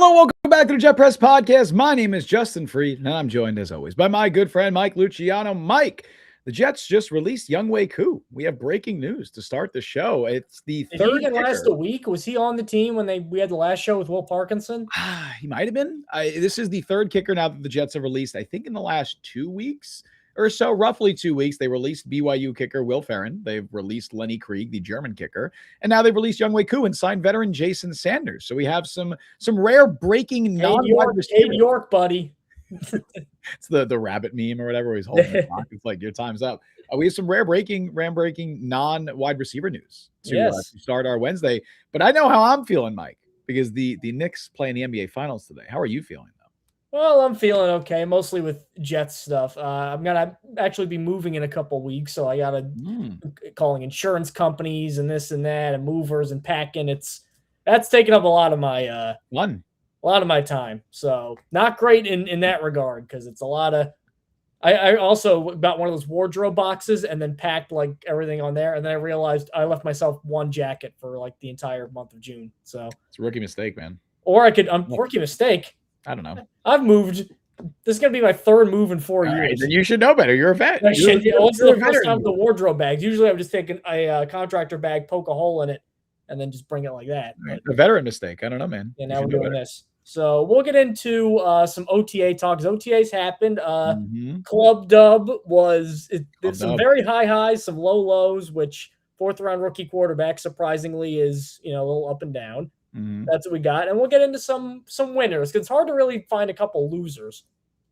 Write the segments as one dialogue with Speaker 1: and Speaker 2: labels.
Speaker 1: Hello, welcome back to the Jet Press Podcast. My name is Justin Freed, and I'm joined, as always, by my good friend, Mike Luciano. Mike, the Jets just released Younghoe Koo. We have breaking news to start the show. It's the
Speaker 2: Did
Speaker 1: third
Speaker 2: he even
Speaker 1: kicker.
Speaker 2: last a week? Was he on the team when we had the last show with Will Parkinson?
Speaker 1: He might have been. This is the third kicker now that the Jets have released, I think, in the last 2 weeks or so, roughly 2 weeks. They released BYU kicker Will Ferrin. They've released Lenny Krieg, the German kicker. And now they've released Younghoe Koo and signed veteran Jason Sanders. So we have some rare breaking non-wide receiver.
Speaker 2: New York, buddy.
Speaker 1: It's the rabbit meme or whatever. Where he's holding the clock. It's like, your time's up. We have some rare breaking non-wide receiver news to start our Wednesday. But I know how I'm feeling, Mike, because the Knicks play in the NBA Finals today. How are you feeling, though?
Speaker 2: Well, I'm feeling okay, mostly with Jets stuff. I'm going to actually be moving in a couple weeks, so I got to calling insurance companies and this and that and movers and packing. That's taking up a lot of my time. So not great in that regard, because it's a lot of I also got one of those wardrobe boxes and then packed like everything on there, and then I realized I left myself one jacket for like the entire month of June. So
Speaker 1: it's a rookie mistake, man.
Speaker 2: Or rookie mistake.
Speaker 1: I don't know.
Speaker 2: I've moved. This is going to be my third move in 4 years.
Speaker 1: Right, then you should know better. You're a vet.
Speaker 2: This is the first time the wardrobe bags. Usually I would just take a contractor bag, poke a hole in it, and then just bring it like that.
Speaker 1: Right. A veteran mistake. I don't know, man.
Speaker 2: And now we're doing this. So we'll get into some OTA talks. OTAs happened. Club dub was some very high highs, some low lows, which fourth-round rookie quarterback surprisingly is a little up and down. That's what we got, and we'll get into some winners, because it's hard to really find a couple losers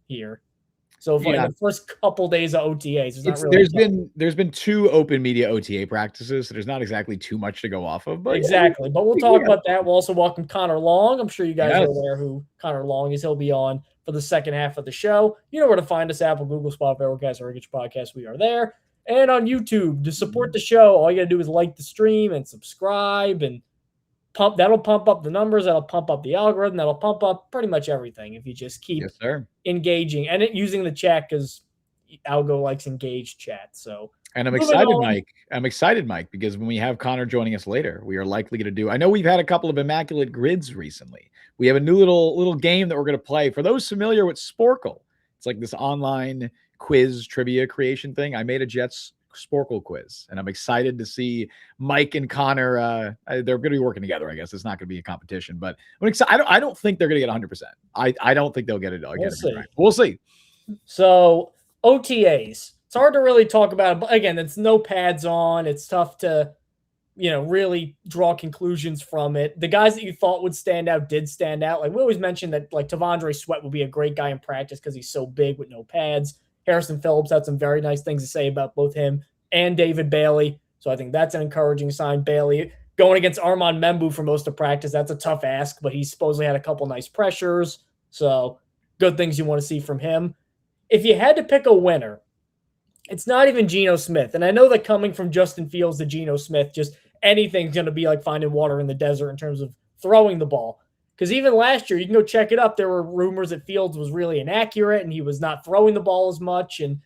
Speaker 2: here. So in the first couple days of OTAs,
Speaker 1: there's been 2 open media OTA practices, so there's not exactly too much to go off of. But
Speaker 2: exactly, but we'll talk about that. We'll also welcome Connor Long. I'm sure you guys are aware who Connor Long is. He'll be on for the second half of the show. You know where to find us: Apple, Google, Spotify, where guys are get your podcast. We are there, and on YouTube to support the show. All you gotta do is like the stream and subscribe and. That'll pump up the numbers. That'll pump up the algorithm. That'll pump up pretty much everything if you just keep engaging and using the chat, because Algo likes engaged chat. So,
Speaker 1: and I'm excited, Mike, because when we have Connor joining us later, we are likely going to do. I know we've had a couple of immaculate grids recently. We have a new little game that we're going to play. For those familiar with Sporkle, it's like this online quiz trivia creation thing. I made a Jets Sporkle quiz, and I'm excited to see Mike and Connor. They're going to be working together. I guess it's not going to be a competition, but I'm excited. I don't think they're going to get 100%. I don't think they'll get it. We'll see.
Speaker 2: So OTAs, it's hard to really talk about it, but again, it's no pads on. It's tough to really draw conclusions from it. The guys that you thought would stand out did stand out. Like we always mentioned that like Tavondre Sweat would be a great guy in practice because he's so big with no pads. Harrison Phillips had some very nice things to say about both him and David Bailey. So I think that's an encouraging sign. Bailey going against Armand Membu for most of practice. That's a tough ask, but he supposedly had a couple nice pressures. So good things you want to see from him. If you had to pick a winner, it's not even Geno Smith. And I know that coming from Justin Fields to Geno Smith, just anything's going to be like finding water in the desert in terms of throwing the ball. Because even last year, you can go check it up. There were rumors that Fields was really inaccurate and he was not throwing the ball as much. And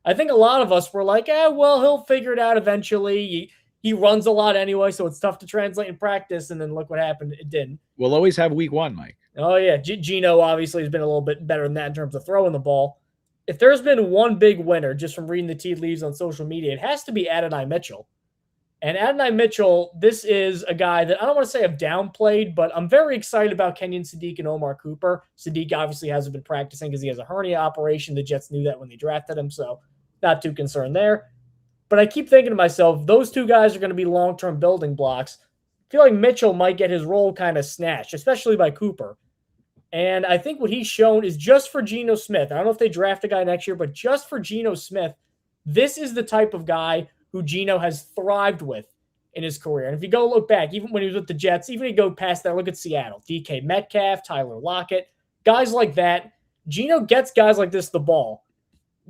Speaker 2: I think a lot of us were like, well, he'll figure it out eventually. He runs a lot anyway, so it's tough to translate in practice. And then look what happened. It didn't.
Speaker 1: We'll always have week 1, Mike.
Speaker 2: Oh, yeah. Geno obviously has been a little bit better than that in terms of throwing the ball. If there's been one big winner just from reading the tea leaves on social media, it has to be Adonai Mitchell. And Adonai Mitchell, this is a guy that I don't want to say I've downplayed, but I'm very excited about Kenyon Sadiq and Omar Cooper. Sadiq obviously hasn't been practicing because he has a hernia operation. The Jets knew that when they drafted him, so not too concerned there. But I keep thinking to myself, those two guys are going to be long-term building blocks. I feel like Mitchell might get his role kind of snatched, especially by Cooper. And I think what he's shown is just for Geno Smith. I don't know if they draft a guy next year, but just for Geno Smith, this is the type of guy who Geno has thrived with in his career. And if you go look back, even when he was with the Jets, even if you go past that, look at Seattle, DK Metcalf, Tyler Lockett, guys like that. Geno gets guys like this the ball.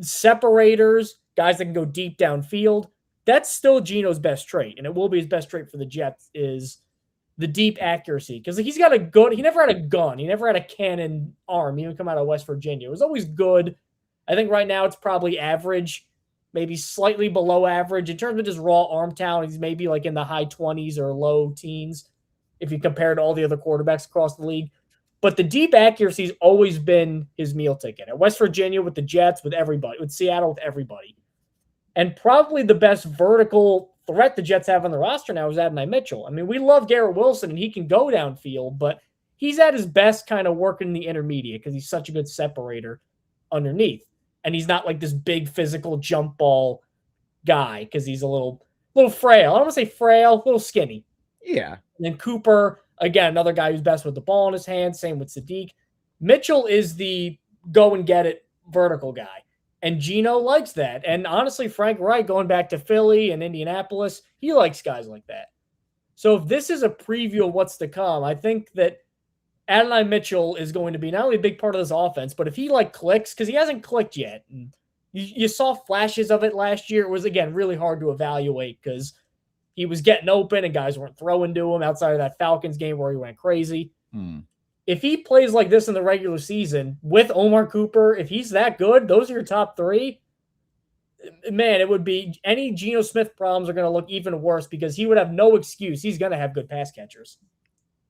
Speaker 2: Separators, guys that can go deep downfield. That's still Geno's best trait, and it will be his best trait for the Jets is the deep accuracy. Because he never had a gun. He never had a cannon arm, even come out of West Virginia. It was always good. I think right now it's probably average, maybe slightly below average. In terms of just raw arm talent, he's maybe like in the high 20s or low teens if you compare to all the other quarterbacks across the league. But the deep accuracy's always been his meal ticket. At West Virginia, with the Jets, with everybody, with Seattle, with everybody. And probably the best vertical threat the Jets have on the roster now is Adonai Mitchell. I mean, we love Garrett Wilson, and he can go downfield, but he's at his best kind of working the intermediate because he's such a good separator underneath. And he's not like this big physical jump ball guy because he's a little frail. I don't want to say frail, a little skinny.
Speaker 1: Yeah.
Speaker 2: And then Cooper, again, another guy who's best with the ball in his hand. Same with Sadiq. Mitchell is the go and get it vertical guy. And Geno likes that. And honestly, Frank Reich, going back to Philly and Indianapolis, he likes guys like that. So if this is a preview of what's to come, I think that Adonai Mitchell is going to be not only a big part of this offense, but if he clicks, because he hasn't clicked yet. And you saw flashes of it last year. It was, again, really hard to evaluate because he was getting open and guys weren't throwing to him outside of that Falcons game where he went crazy. If he plays like this in the regular season with Omar Cooper, if he's that good, those are your top three, man, it would be any Geno Smith problems are going to look even worse because he would have no excuse. He's going to have good pass catchers.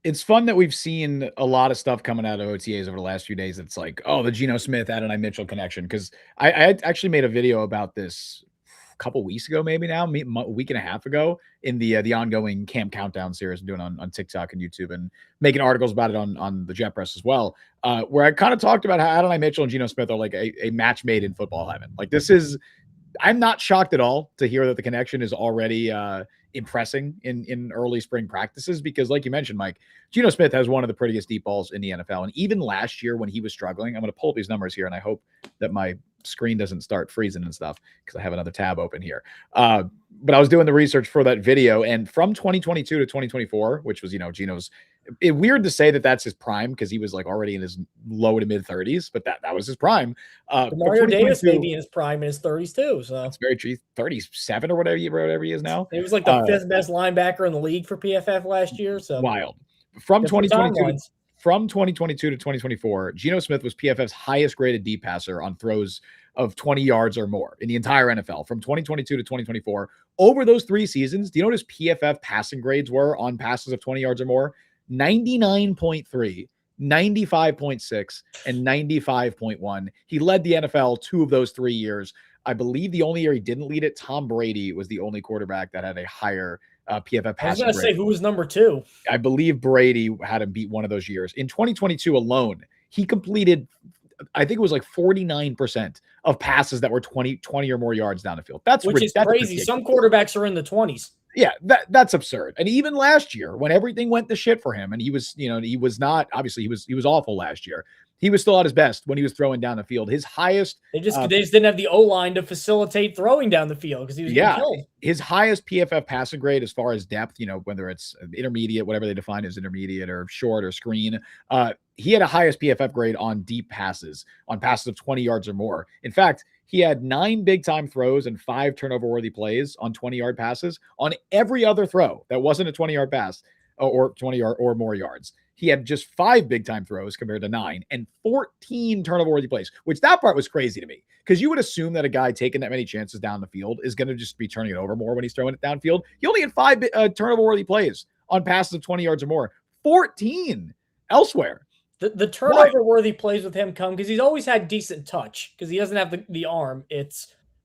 Speaker 1: It's fun that we've seen a lot of stuff coming out of OTAs over the last few days. It's like, oh, the Geno Smith, Adonai Mitchell connection. Because I actually made a video about this a couple weeks ago, maybe now, a week and a half ago, in the ongoing Camp Countdown series I'm doing on TikTok and YouTube, and making articles about it on the Jet Press as well, where I kind of talked about how Adonai Mitchell and Geno Smith are like a match made in football heaven. Like, this is, I'm not shocked at all to hear that the connection is already impressing in early spring practices, because like you mentioned, Mike, Geno Smith has one of the prettiest deep balls in the NFL. And even last year when he was struggling, I'm going to pull up these numbers here, and I hope that my screen doesn't start freezing and stuff because I have another tab open here. But I was doing the research for that video, and from 2022 to 2024, which was, Geno's, weird to say that that's his prime because he was like already in his low to mid 30s, but that was his prime.
Speaker 2: Mario Davis may be in his prime in his 30s too. So
Speaker 1: that's very true. 37 or whatever he is now.
Speaker 2: He was like the fifth best linebacker in the league for PFF last year. So
Speaker 1: wild. From 2022 to 2024, Geno Smith was PFF's highest graded deep passer on throws of 20 yards or more in the entire NFL. From 2022 to 2024, over those 3 seasons, do you know what his PFF passing grades were on passes of 20 yards or more? 99.3, 95.6, and 95.1. He led the NFL 2 of those 3 years. I believe the only year he didn't lead it, Tom Brady was the only quarterback that had a higher PFF passing grade.
Speaker 2: I was going to say, who was number 2?
Speaker 1: I believe Brady had him beat one of those years. In 2022 alone, he completed, I think it was like 49% of passes that were 20 or more yards down the field. That's
Speaker 2: crazy.
Speaker 1: Ridiculous.
Speaker 2: Some quarterbacks are in the 20s.
Speaker 1: Yeah, that's absurd. And even last year, when everything went to shit for him, and he was not, obviously he was awful last year. He was still at his best when he was throwing down the field. His highest,
Speaker 2: they just didn't have the O-line to facilitate throwing down the field because he was getting killed.
Speaker 1: His highest PFF passing grade as far as depth, whether it's intermediate, whatever they define as intermediate or short or screen, he had a highest PFF grade on deep passes, on passes of 20 yards or more. In fact, he had 9 big-time throws and 5 turnover-worthy plays on 20-yard passes. On every other throw that wasn't a 20-yard pass or 20 or more yards, he had just 5 big-time throws compared to 9 and 14 turnover-worthy plays, which that part was crazy to me, because you would assume that a guy taking that many chances down the field is going to just be turning it over more when he's throwing it downfield. He only had 5 turnover-worthy plays on passes of 20 yards or more, 14 elsewhere.
Speaker 2: The turnover-worthy plays with him come because he's always had decent touch because he doesn't have the arm.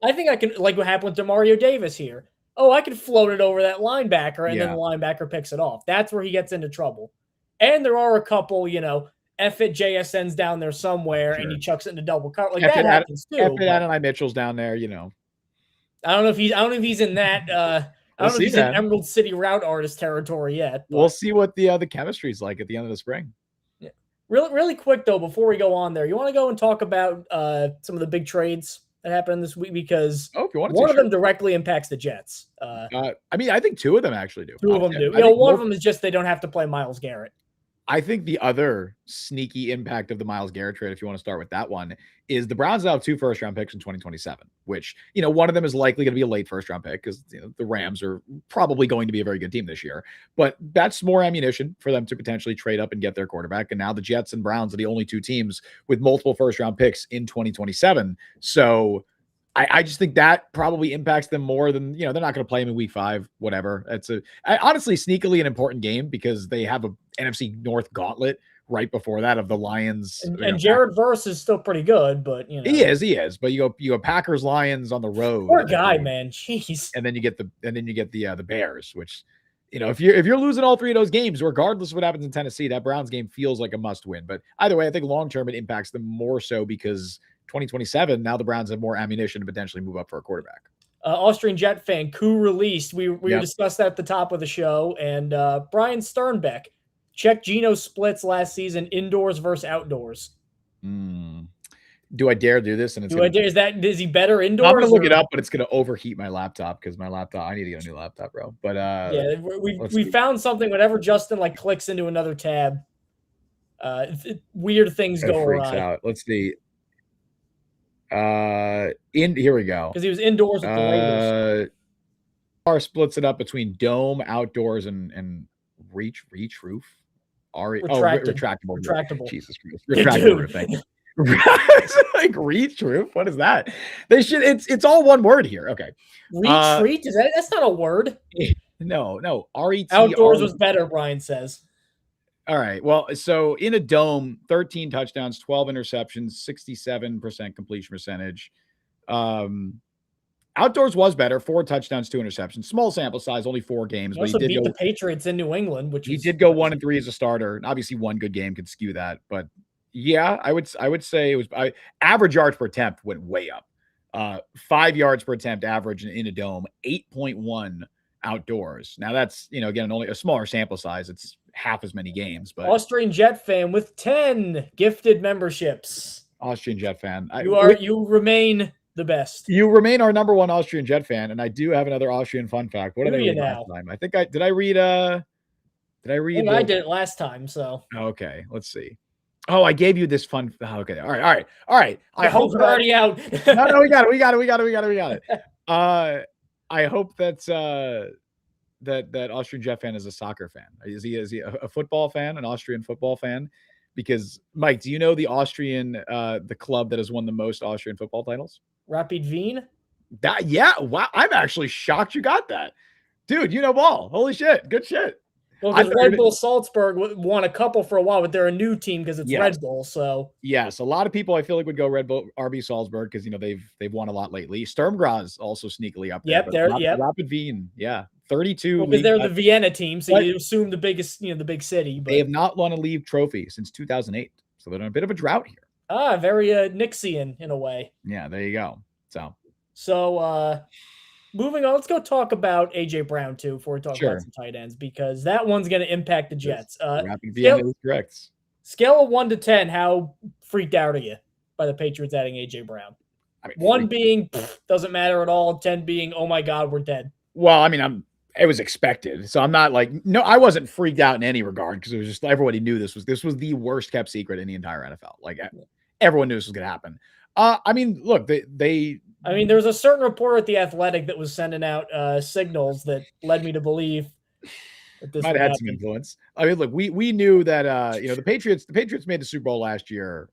Speaker 2: I think I can, like what happened with DeMario Davis here. Oh, I can float it over that linebacker, and then the linebacker picks it off. That's where he gets into trouble. And there are a couple, F it JSN's down there somewhere, and he chucks it into double cover. Like that happens too.
Speaker 1: F it Adonai Mitchell's down there,
Speaker 2: I don't know if he's in that. I don't know if he's in Emerald City route artist territory yet.
Speaker 1: But we'll see what the chemistry is like at the end of the spring.
Speaker 2: Yeah. Really quick though, before we go on there, you want to go and talk about some of the big trades that happened this week, because one of them directly impacts the Jets.
Speaker 1: I think 2 of them actually do.
Speaker 2: 2 of them do. One of them is just they don't have to play Myles Garrett.
Speaker 1: I think the other sneaky impact of the Myles Garrett trade, if you want to start with that one, is the Browns now have 2 first-round picks in 2027, which, one of them is likely going to be a late first-round pick because the Rams are probably going to be a very good team this year. But that's more ammunition for them to potentially trade up and get their quarterback. And now the Jets and Browns are the only 2 teams with multiple first-round picks in 2027. So I just think that probably impacts them more than, they're not going to play him in week 5, whatever. It's honestly sneakily an important game because they have a NFC North gauntlet right before that of the Lions.
Speaker 2: And Jared Verse is still pretty good, but
Speaker 1: he is. But you go Packers Lions on the road.
Speaker 2: Poor guy, man. Jeez.
Speaker 1: And then you get the Bears, which if you're losing all three of those games, regardless of what happens in Tennessee, that Browns game feels like a must win. But either way, I think long term it impacts them more so because 2027 now the Browns have more ammunition to potentially move up for a quarterback.
Speaker 2: Austrian Jet fan coup released. We discussed that at the top of the show, and Brian Sternbeck checked Geno's splits last season indoors versus outdoors.
Speaker 1: Do I dare do this? And
Speaker 2: is he better indoors?
Speaker 1: I'm gonna look it up, but it's gonna overheat my laptop because I need to get a new laptop, bro. But
Speaker 2: we found something whenever Justin clicks into another tab. Weird things go awry.
Speaker 1: Out. Let's see. Here we go.
Speaker 2: Because he was indoors with the Raiders.
Speaker 1: Splits it up between dome, outdoors, and reach roof. Retractable. Jesus Christ. Retractable roof. Thank you. Like reach roof. What is that? They should. It's all one word here. Okay.
Speaker 2: Retreat is that's not a word.
Speaker 1: No. RET.
Speaker 2: Outdoors was better. Brian says.
Speaker 1: All right. Well, so in a dome, 13 touchdowns, 12 interceptions, 67% completion percentage. Outdoors was better, 4 touchdowns, 2 interceptions. Small sample size, only 4 games.
Speaker 2: He also beat the Patriots in New England, which
Speaker 1: he did go 1-3 as a starter. And obviously, one good game could skew that. But yeah, I would say it was average yards per attempt went way up. 5 yards per attempt average in a dome, 8.1 outdoors. Now that's again only a smaller sample size. It's half as many games. But
Speaker 2: Austrian Jet fan with 10 gifted memberships.
Speaker 1: Austrian Jet fan.
Speaker 2: You remain the best.
Speaker 1: You remain our number one Austrian Jet fan, and I do have another Austrian fun fact. What did I read
Speaker 2: last
Speaker 1: time? I think I read. I
Speaker 2: did it last time. So
Speaker 1: okay, let's see. Oh, I gave you this fun. Okay, all right. I hope
Speaker 2: we're already out.
Speaker 1: No, we got it. I hope that that Austrian Jet fan is a soccer fan. Is he a football fan, an Austrian football fan? Because Mike, do you know the Austrian the club that has won the most Austrian football titles?
Speaker 2: Rapid Wien.
Speaker 1: Wow. I'm actually shocked you got that, dude. You know ball. Holy shit, good shit.
Speaker 2: Well, because Red Bull Salzburg won a couple for a while, but they're a new team because it's Red Bull. So
Speaker 1: yes, a lot of people I feel like would go Red Bull RB Salzburg because they've won a lot lately. Sturm Graz also sneakily up there. Rapid Wien, 32.
Speaker 2: Because they're the Vienna team, so you assume the biggest, the big city. But
Speaker 1: they have not won a league trophy since 2008, so they're in a bit of a drought here.
Speaker 2: Very Nixian in a way.
Speaker 1: Yeah, there you go.
Speaker 2: So moving on, let's go talk about AJ Brown too before we talk about some tight ends because that one's going to impact the Jets.
Speaker 1: Rapid Vienna is correct.
Speaker 2: Scale of 1 to 10, how freaked out are you by the Patriots adding AJ Brown? 1 being doesn't matter at all, 10 being oh my god, we're dead.
Speaker 1: Well, I mean, it was expected, so I'm not I wasn't freaked out in any regard because it was just everybody knew this was the worst kept secret in the entire NFL. Everyone knew this was going to happen. I mean, look,
Speaker 2: there's a certain reporter at The Athletic that was sending out signals that led me to believe that this
Speaker 1: might have had some influence. I mean, look, we knew that the Patriots made the Super Bowl last year.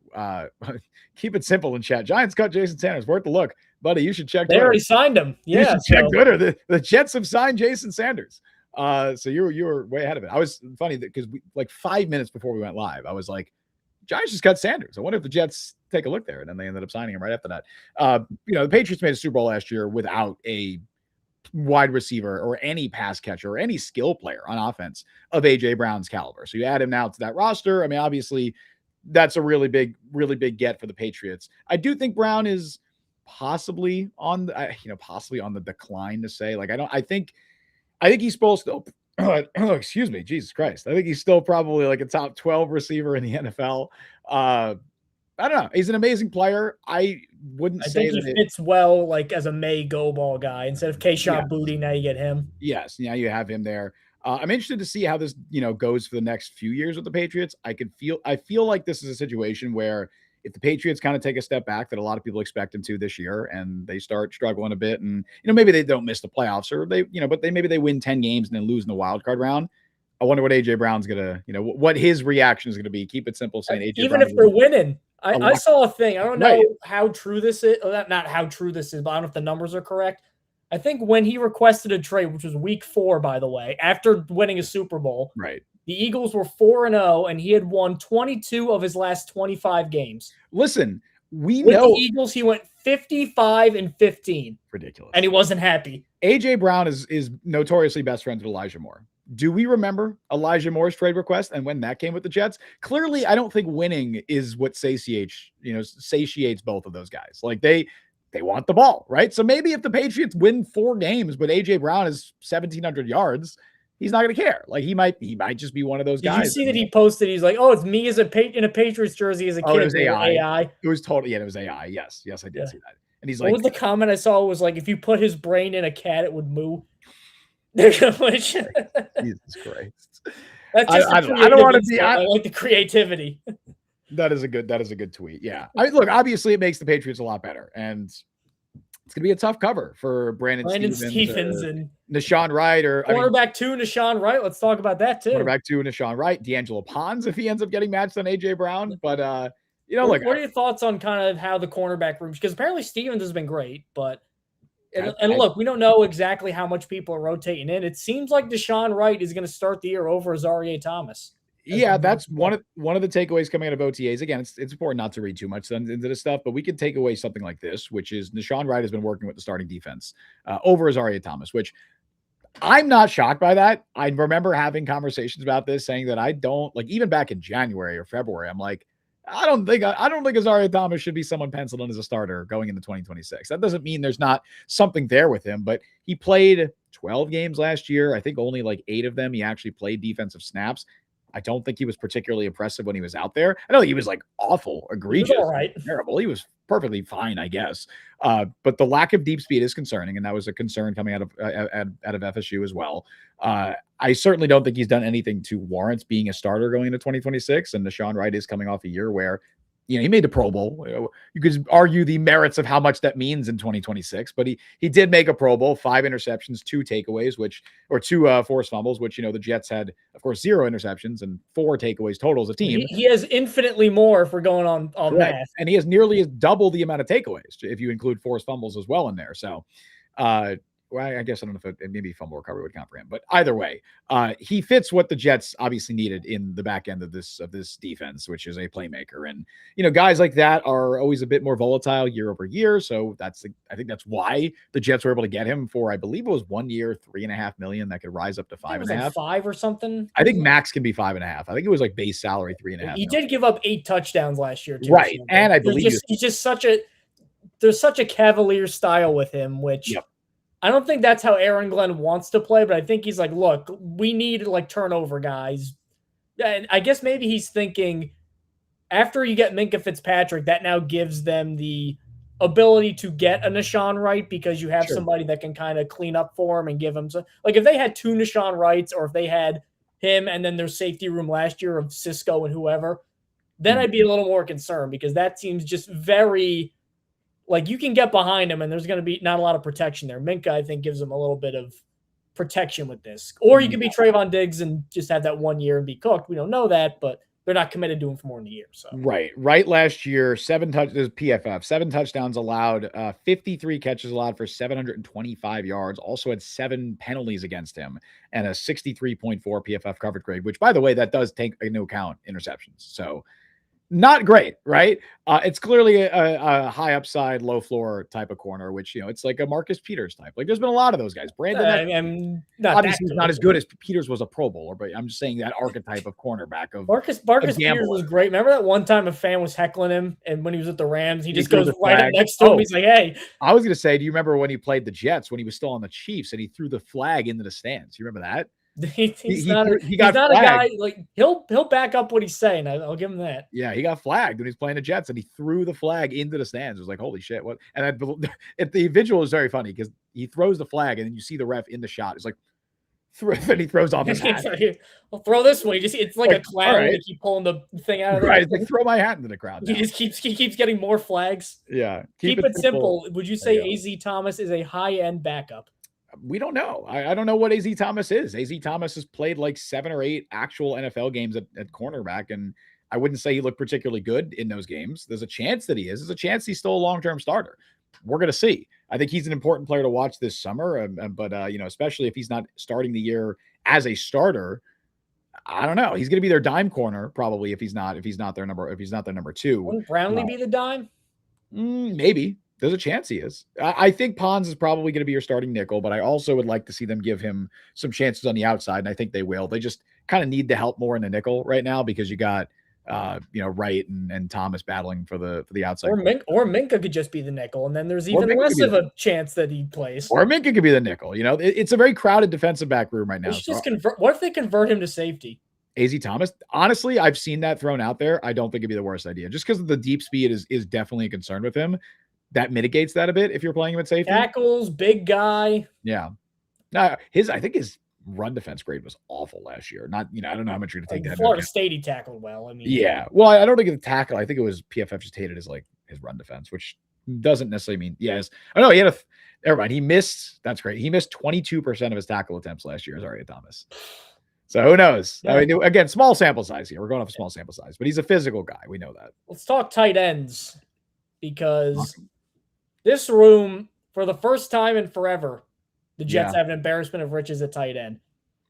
Speaker 1: Keep it simple in chat. Giants cut Jason Sanders. Worth the look, buddy. You should check.
Speaker 2: They already signed him. Yeah,
Speaker 1: you should check Twitter. The Jets have signed Jason Sanders. So you were way ahead of it. I was funny because 5 minutes before we went live, I was like, Giants just cut Sanders. I wonder if the Jets take a look there. And then they ended up signing him right after that. The Patriots made a Super Bowl last year without a wide receiver or any pass catcher or any skill player on offense of AJ Brown's caliber. So you add him now to that roster. I mean, obviously that's a really big get for the Patriots. I do think Brown is possibly on the decline to say, I think he's supposed to, excuse me, Jesus Christ. I think he's still probably a top 12 receiver in the NFL. I don't know. He's an amazing player. I think
Speaker 2: he fits well as a May go ball guy. Instead of Keyshawn Booty, now you get him.
Speaker 1: Yes, now you have him there. I'm interested to see how this goes for the next few years with the Patriots. I feel like this is a situation where if the Patriots kind of take a step back that a lot of people expect them to this year and they start struggling a bit and, maybe they don't miss the playoffs or maybe they win 10 games and then lose in the wild card round. I wonder what AJ Brown's going to, what his reaction is going to be. Keep it simple saying AJ
Speaker 2: Even
Speaker 1: Brown
Speaker 2: if they're winning. I saw a thing. I don't know how true this is. Not how true this is, but I don't know if the numbers are correct. I think when he requested a trade, which was week 4, by the way, after winning a Super Bowl,
Speaker 1: right,
Speaker 2: The Eagles were 4-0, and he had won 22 of his last 25 games.
Speaker 1: Listen, we
Speaker 2: With
Speaker 1: know
Speaker 2: the Eagles, he went 55-15.
Speaker 1: ridiculous.
Speaker 2: And he wasn't happy.
Speaker 1: AJ Brown is notoriously best friends with Elijah Moore. Do we remember Elijah Moore's trade request and when that came with the Jets? Clearly, I don't think winning is what satiates both of those guys. Like they want the ball, right? So maybe if the Patriots win 4 games, but AJ Brown is 1,700 yards, he's not going to care. Like he might just be one of those guys.
Speaker 2: Did you see that he posted? He's like, "Oh, it's me as in a Patriots jersey as a kid."
Speaker 1: Oh, it was AI.
Speaker 2: AI.
Speaker 1: It was totally it was AI. Yes, I did see that. And he's
Speaker 2: what
Speaker 1: like,
Speaker 2: was the comment I saw was like, if you put his brain in a cat, it would moo. Jesus
Speaker 1: Christ.
Speaker 2: That's just
Speaker 1: I don't want to be.
Speaker 2: I like the creativity.
Speaker 1: That is a good tweet. Yeah. Look, obviously it makes the Patriots a lot better. And it's going to be a tough cover for Brandon Stephens and Nashawn Wright
Speaker 2: cornerback 2, Nashawn Wright. Let's talk about that too.
Speaker 1: Cornerback 2, Nashawn Wright, D'Angelo Pons, if he ends up getting matched on AJ Brown. But
Speaker 2: what are your thoughts on kind of how the cornerback room? Because apparently Stephens has been great, but look, we don't know exactly how much people are rotating in. It seems like Deshaun Wright is going to start the year over Azareye'h Thomas.
Speaker 1: Yeah, that's one of the takeaways coming out of OTAs. Again, it's important not to read too much into this stuff, but we can take away something like this, which is Deshaun Wright has been working with the starting defense over Azareye'h Thomas, which I'm not shocked by that. I remember having conversations about this, saying that I don't like even back in January or February. I'm like, I don't think Azareye'h Thomas should be someone penciled in as a starter going into 2026. That doesn't mean there's not something there with him, but he played 12 games last year. I think only like 8 of them he actually played defensive snaps. I don't think he was particularly impressive when he was out there. I know he was like awful, egregious,
Speaker 2: all right,
Speaker 1: terrible. He was perfectly fine, I guess. But the lack of deep speed is concerning, and that was a concern coming out of FSU as well. I certainly don't think he's done anything to warrant being a starter going into 2026. And Deshaun Wright is coming off a year where, he made the Pro Bowl. You could argue the merits of how much that means in 2026, but he did make a Pro Bowl, 5 interceptions, 2 takeaways, 2 forced fumbles, which, the Jets had, of course, 0 interceptions and 4 takeaways total as a team.
Speaker 2: He has infinitely more if we're going on math.
Speaker 1: And he has nearly double the amount of takeaways if you include forced fumbles as well in there. So, I guess I don't know if maybe fumble recovery would count for him, but either way, he fits what the Jets obviously needed in the back end of this defense, which is a playmaker. And guys like that are always a bit more volatile year over year. So I think that's why the Jets were able to get him for, I believe it was 1 year, $3.5 million. That could rise up to 5.5.
Speaker 2: Like 5 or something.
Speaker 1: I think max can be 5.5. I think it was like base salary 3.5.
Speaker 2: He did give up 8 touchdowns last year too,
Speaker 1: right? And I believe
Speaker 2: he's just such a cavalier style with him, which. Yep. I don't think that's how Aaron Glenn wants to play, but I think he's like, look, we need like turnover guys. And I guess maybe he's thinking after you get Minkah Fitzpatrick, that now gives them the ability to get a Nashawn Wright because you have somebody that can kind of clean up for him and give him like if they had 2 Nashawn Wrights or if they had him and then their safety room last year of Cisco and whoever, then I'd be a little more concerned because that seems just very like you can get behind him and there's going to be not a lot of protection there. Minkah, I think, gives him a little bit of protection with this. Or you could be Trayvon Diggs and just have that 1 year and be cooked. We don't know that, but they're not committed to him for more than a year. So
Speaker 1: Right last year, 7 touchdowns, PFF, 7 touchdowns allowed, 53 catches allowed for 725 yards, also had 7 penalties against him and a 63.4 PFF coverage grade, which, by the way, that does take into account interceptions. So not great, right? It's clearly a high upside, low floor type of corner, which, it's like a Marcus Peters type. Like there's been a lot of those guys. Brandon, obviously he's not as good as Peters was a Pro Bowler, but I'm just saying that archetype of cornerback of
Speaker 2: Marcus Peters was great. Remember that one time a fan was heckling him and when he was at the Rams, he just goes right up next to him. He's like, hey.
Speaker 1: I was going to say, do you remember when he played the Jets, when he was still on the Chiefs and he threw the flag into the stands? You remember that?
Speaker 2: He's not a guy like he'll back up what he's saying. I'll give him that.
Speaker 1: Yeah, he got flagged when he's playing the Jets, and he threw the flag into the stands. It was like, holy shit! What? And the visual is very funny because he throws the flag, and then you see the ref in the shot. It's like, and he throws off his hat.
Speaker 2: I'll throw this one. It's like a clown. Right. They keep pulling the thing out of there.
Speaker 1: Right, it's like throw my hat into the crowd.
Speaker 2: He just keeps getting more flags.
Speaker 1: Yeah,
Speaker 2: keep it simple. Would you say AZ Thomas is a high end backup?
Speaker 1: We don't know. I don't know what AZ Thomas is. AZ Thomas has played like 7 or 8 actual NFL games at cornerback, and I wouldn't say he looked particularly good in those games. There's a chance that he is. There's a chance he's still a long-term starter. We're going to see. I think he's an important player to watch this summer, but especially if he's not starting the year as a starter, I don't know. He's going to be their dime corner probably if he's not their number two.
Speaker 2: Wouldn't Brownlee be the dime?
Speaker 1: Maybe. There's a chance he is. I think Pons is probably going to be your starting nickel, but I also would like to see them give him some chances on the outside, and I think they will. They just kind of need the help more in the nickel right now because you got Wright and Thomas battling for the outside.
Speaker 2: Or Minka could just be the nickel, and then there's even less of a chance that he plays.
Speaker 1: Or Minka could be the nickel. It's a very crowded defensive back room right now.
Speaker 2: What if they convert him to safety?
Speaker 1: AZ Thomas, honestly, I've seen that thrown out there. I don't think it'd be the worst idea. Just because of the deep speed is definitely a concern with him. That mitigates that a bit if you're playing him at safety.
Speaker 2: Tackles, big guy.
Speaker 1: Yeah. I think his run defense grade was awful last year. I don't know how much you're going to take that.
Speaker 2: Florida State, he tackled well.
Speaker 1: Yeah. Well, I don't think the tackle. I think it was PFF just hated his run defense, which doesn't necessarily mean yes. Oh no, he had never mind. He missed. That's great. He missed 22% of his tackle attempts last year. Sorry, Thomas. So who knows? Yeah. I mean, again, small sample size here. We're going off a small sample size, but he's a physical guy. We know that.
Speaker 2: Let's talk tight ends because this room, for the first time in forever, the Jets have an embarrassment of riches at tight end.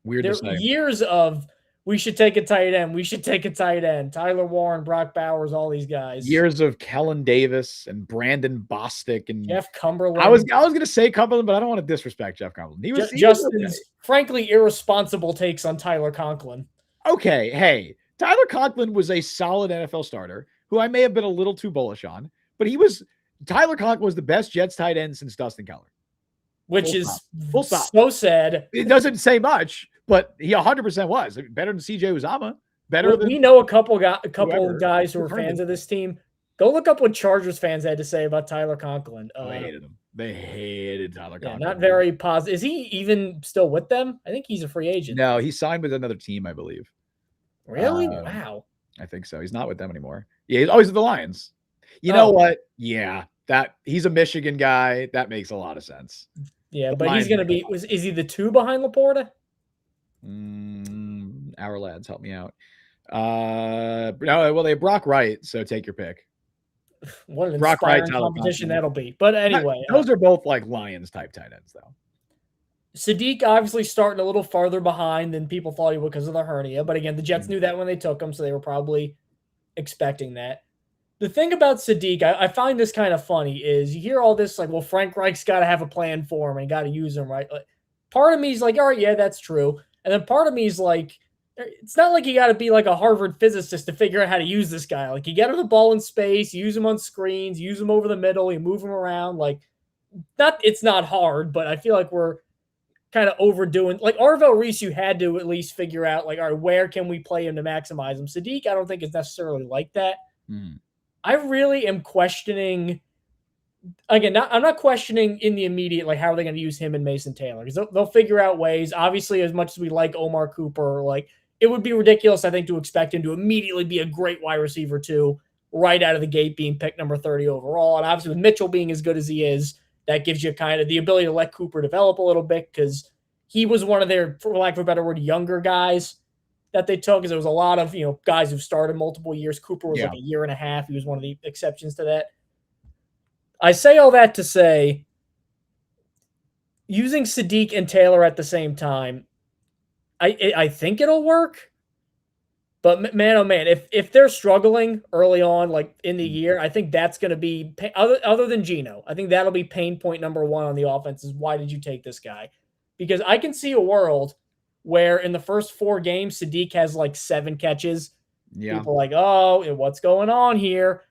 Speaker 1: Weird to say.
Speaker 2: Years of we should take a tight end. We should take a tight end. Tyler Warren, Brock Bowers, all these guys.
Speaker 1: Years of Kellen Davis and Brandon Bostic and
Speaker 2: Jeff Cumberland.
Speaker 1: I was going to say Cumberland, but I don't want to disrespect Jeff Cumberland. He was
Speaker 2: Justin's frankly irresponsible takes on Tyler Conklin.
Speaker 1: Okay, hey, Tyler Conklin was a solid NFL starter who I may have been a little too bullish on, but Tyler Conklin was the best Jets tight end since Dustin Keller.
Speaker 2: Which is so sad.
Speaker 1: It doesn't say much, but he 100% was better than CJ Uzomah.
Speaker 2: We know a couple guys who are fans of this team. Go look up what Chargers fans had to say about Tyler Conklin.
Speaker 1: They hated him. They hated Tyler Conklin.
Speaker 2: Not very positive. Is he even still with them? I think he's a free agent.
Speaker 1: No, he signed with another team, I believe.
Speaker 2: Really? Wow.
Speaker 1: I think so. He's not with them anymore. Yeah, he's always with the Lions. You know what? Yeah, he's a Michigan guy. That makes a lot of sense.
Speaker 2: Yeah, but he's going to be – is he the 2 behind Laporta?
Speaker 1: Our lads, help me out. No, well, they have Brock Wright, so take your pick.
Speaker 2: What an inspiring competition that'll be. But anyway.
Speaker 1: Those are both Lions-type tight ends, though.
Speaker 2: Sadiq obviously starting a little farther behind than people thought he would because of the hernia. But again, the Jets knew that when they took him, so they were probably expecting that. The thing about Sadiq, I find this kind of funny, is you hear all this well, Frank Reich's got to have a plan for him and got to use him, right? Part of me is all right, yeah, that's true. And then part of me is it's not like you got to be a Harvard physicist to figure out how to use this guy. You get him the ball in space, use him on screens, use him over the middle, you move him around. It's not hard, but I feel like we're kind of overdoing. Arvell Reese, you had to at least figure out, all right, where can we play him to maximize him? Sadiq, I don't think is necessarily like that. I really am questioning. Again, I'm not questioning in the immediate, how are they going to use him and Mason Taylor? Because they'll figure out ways. Obviously, as much as we like Omar Cooper, it would be ridiculous, I think, to expect him to immediately be a great wide receiver too, right out of the gate, being picked number 30 overall. And obviously, with Mitchell being as good as he is, that gives you kind of the ability to let Cooper develop a little bit because he was one of their, for lack of a better word, younger guys that they took. Because there was a lot of guys who've started multiple years. Cooper was a year and a half. He was one of the exceptions to that. I say all that to say, using Sadiq and Taylor at the same time, I think it'll work. But man, oh man, if they're struggling early on, in the year, I think that's going to be other than Geno. I think that'll be pain point number 1 on the offense is why did you take this guy? Because I can see a world where in the first 4 games, Sadiq has 7 catches. Yeah. People are oh, what's going on here?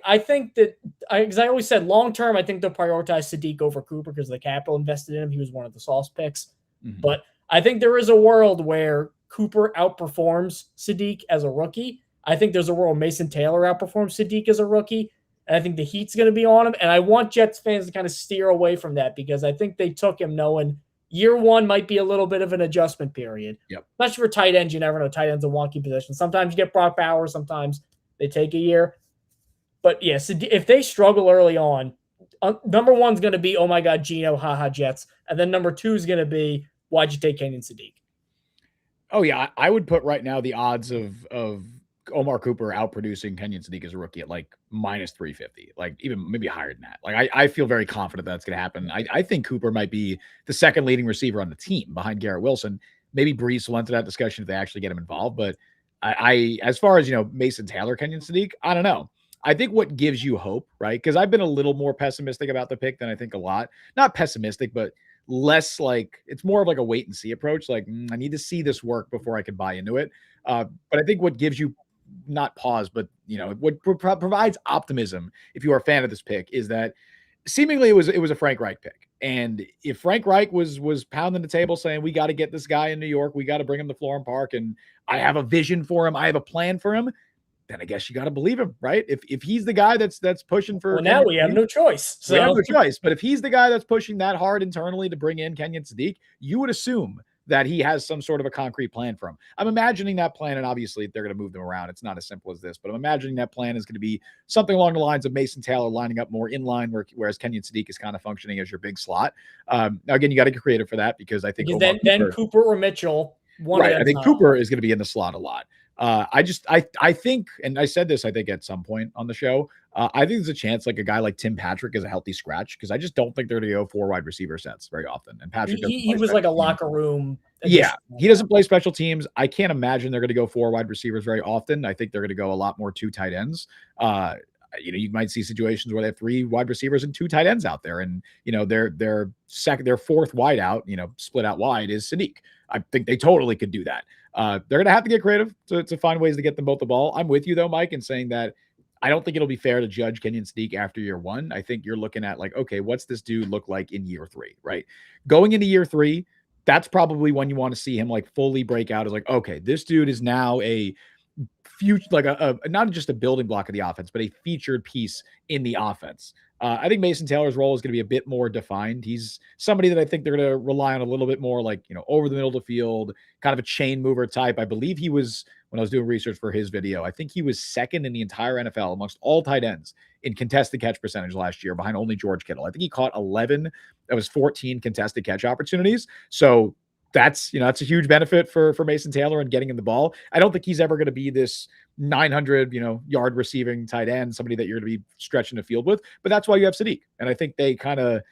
Speaker 2: I think that, because I always said long-term, I think they'll prioritize Sadiq over Cooper because of the capital invested in him. He was one of the sauce picks. But I think there is a world where Cooper outperforms Sadiq as a rookie. I think there's a world Mason Taylor outperforms Sadiq as a rookie. And I think the heat's going to be on him. And I want Jets fans to kind of steer away from that because I think they took him knowing year 1 might be a little bit of an adjustment period.
Speaker 1: Yep.
Speaker 2: Especially for tight ends, you never know. Tight end's a wonky position. Sometimes you get Brock Bowers. Sometimes they take a year. But yeah, so if they struggle early on, number 1's going to be, oh my God, Geno, haha, Jets. And then number 2 is going to be, why'd you take Kenyon Sadiq?
Speaker 1: Oh yeah, I would put right now the odds of Omar Cooper outproducing Kenyon Sadiq as a rookie at minus 350, even maybe higher than that. I feel very confident that's going to happen. I think Cooper might be the second leading receiver on the team behind Garrett Wilson. Maybe Brees will enter that discussion if they actually get him involved. But I as far as Mason Taylor, Kenyon Sadiq, I don't know. I think what gives you hope, right? Because I've been a little more pessimistic about the pick than I think a lot. Not pessimistic, but less like it's more of like a wait and see approach. Like I need to see this work before I can buy into it. But I think what gives you not pause, but what provides optimism if you are a fan of this pick is that seemingly it was a Frank Reich pick. And if Frank Reich was pounding the table saying we got to get this guy in New York, we got to bring him to Florham Park, and I have a vision for him, I have a plan for him, then I guess you got to believe him, right? If he's the guy that's pushing for,
Speaker 2: well, now we have no choice.
Speaker 1: So we have no choice. But if he's the guy that's pushing that hard internally to bring in Kenyon Sadiq, you would assume that he has some sort of a concrete plan for him. I'm imagining that plan, and obviously they're going to move them around. It's not as simple as this, but I'm imagining that plan is going to be something along the lines of Mason Taylor lining up more in line, whereas Kenyon Sadiq is kind of functioning as your big slot. Now, again, you got to get creative for that because I think
Speaker 2: then Cooper or Mitchell.
Speaker 1: Right, I think Cooper is going to be in the slot a lot. I think, and I said this, I think at some point on the show, I think there's a chance like a guy like Tim Patrick is a healthy scratch because I just don't think they're going to go 4 wide receiver sets very often. And Patrick,
Speaker 2: he was like a locker room.
Speaker 1: Yeah, he doesn't play special teams. I can't imagine they're going to go 4 wide receivers very often. I think they're going to go a lot more 2 tight ends. You might see situations where they have 3 wide receivers and 2 tight ends out there, and their 4th wide out, split out wide is Sadiq. I think they totally could do that. They're going to have to get creative to find ways to get them both the ball. I'm with you though, Mike, in saying that I don't think it'll be fair to judge Kenyon Sadiq after year 1. I think you're looking at like, okay, what's this dude look like in year 3, right? Going into year 3, that's probably when you want to see him like fully break out as like, okay, this dude is now a future, like a not just a building block of the offense, but a featured piece in the offense. I think Mason Taylor's role is going to be a bit more defined. He's somebody that I think they're going to rely on a little bit more, like, over the middle of the field, kind of a chain mover type. I believe he was, when I was doing research for his video, I think he was 2nd in the entire NFL amongst all tight ends in contested catch percentage last year, behind only George Kittle. I think he caught 11. That was 14 contested catch opportunities. So that's a huge benefit for Mason Taylor and getting him the ball. I don't think he's ever going to be this 900 yard receiving tight end, somebody that you're going to be stretching the field with, but that's why you have Sadiq, and I think they kind of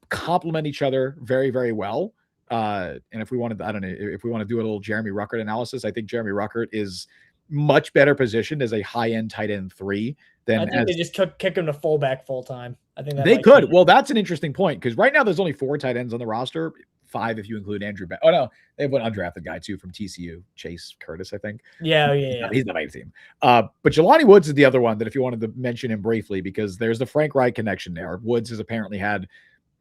Speaker 1: complement each other very, very well. And if we wanted, I don't know, if we want to do a little Jeremy Ruckert analysis, I think Jeremy Ruckert is much better positioned as a high-end tight end 3 than
Speaker 2: I think they just kick him to fullback full time. I think
Speaker 1: they could. Well, that's an interesting point because right now there's only 4 tight ends on the roster. 5 if you include Andrew. Oh no, they have one undrafted guy too from TCU, Chase Curtis, I think.
Speaker 2: Yeah.
Speaker 1: He's not my team. But Jelani Woods is the other one that if you wanted to mention him briefly, because there's the Frank Reich connection there. Woods has apparently had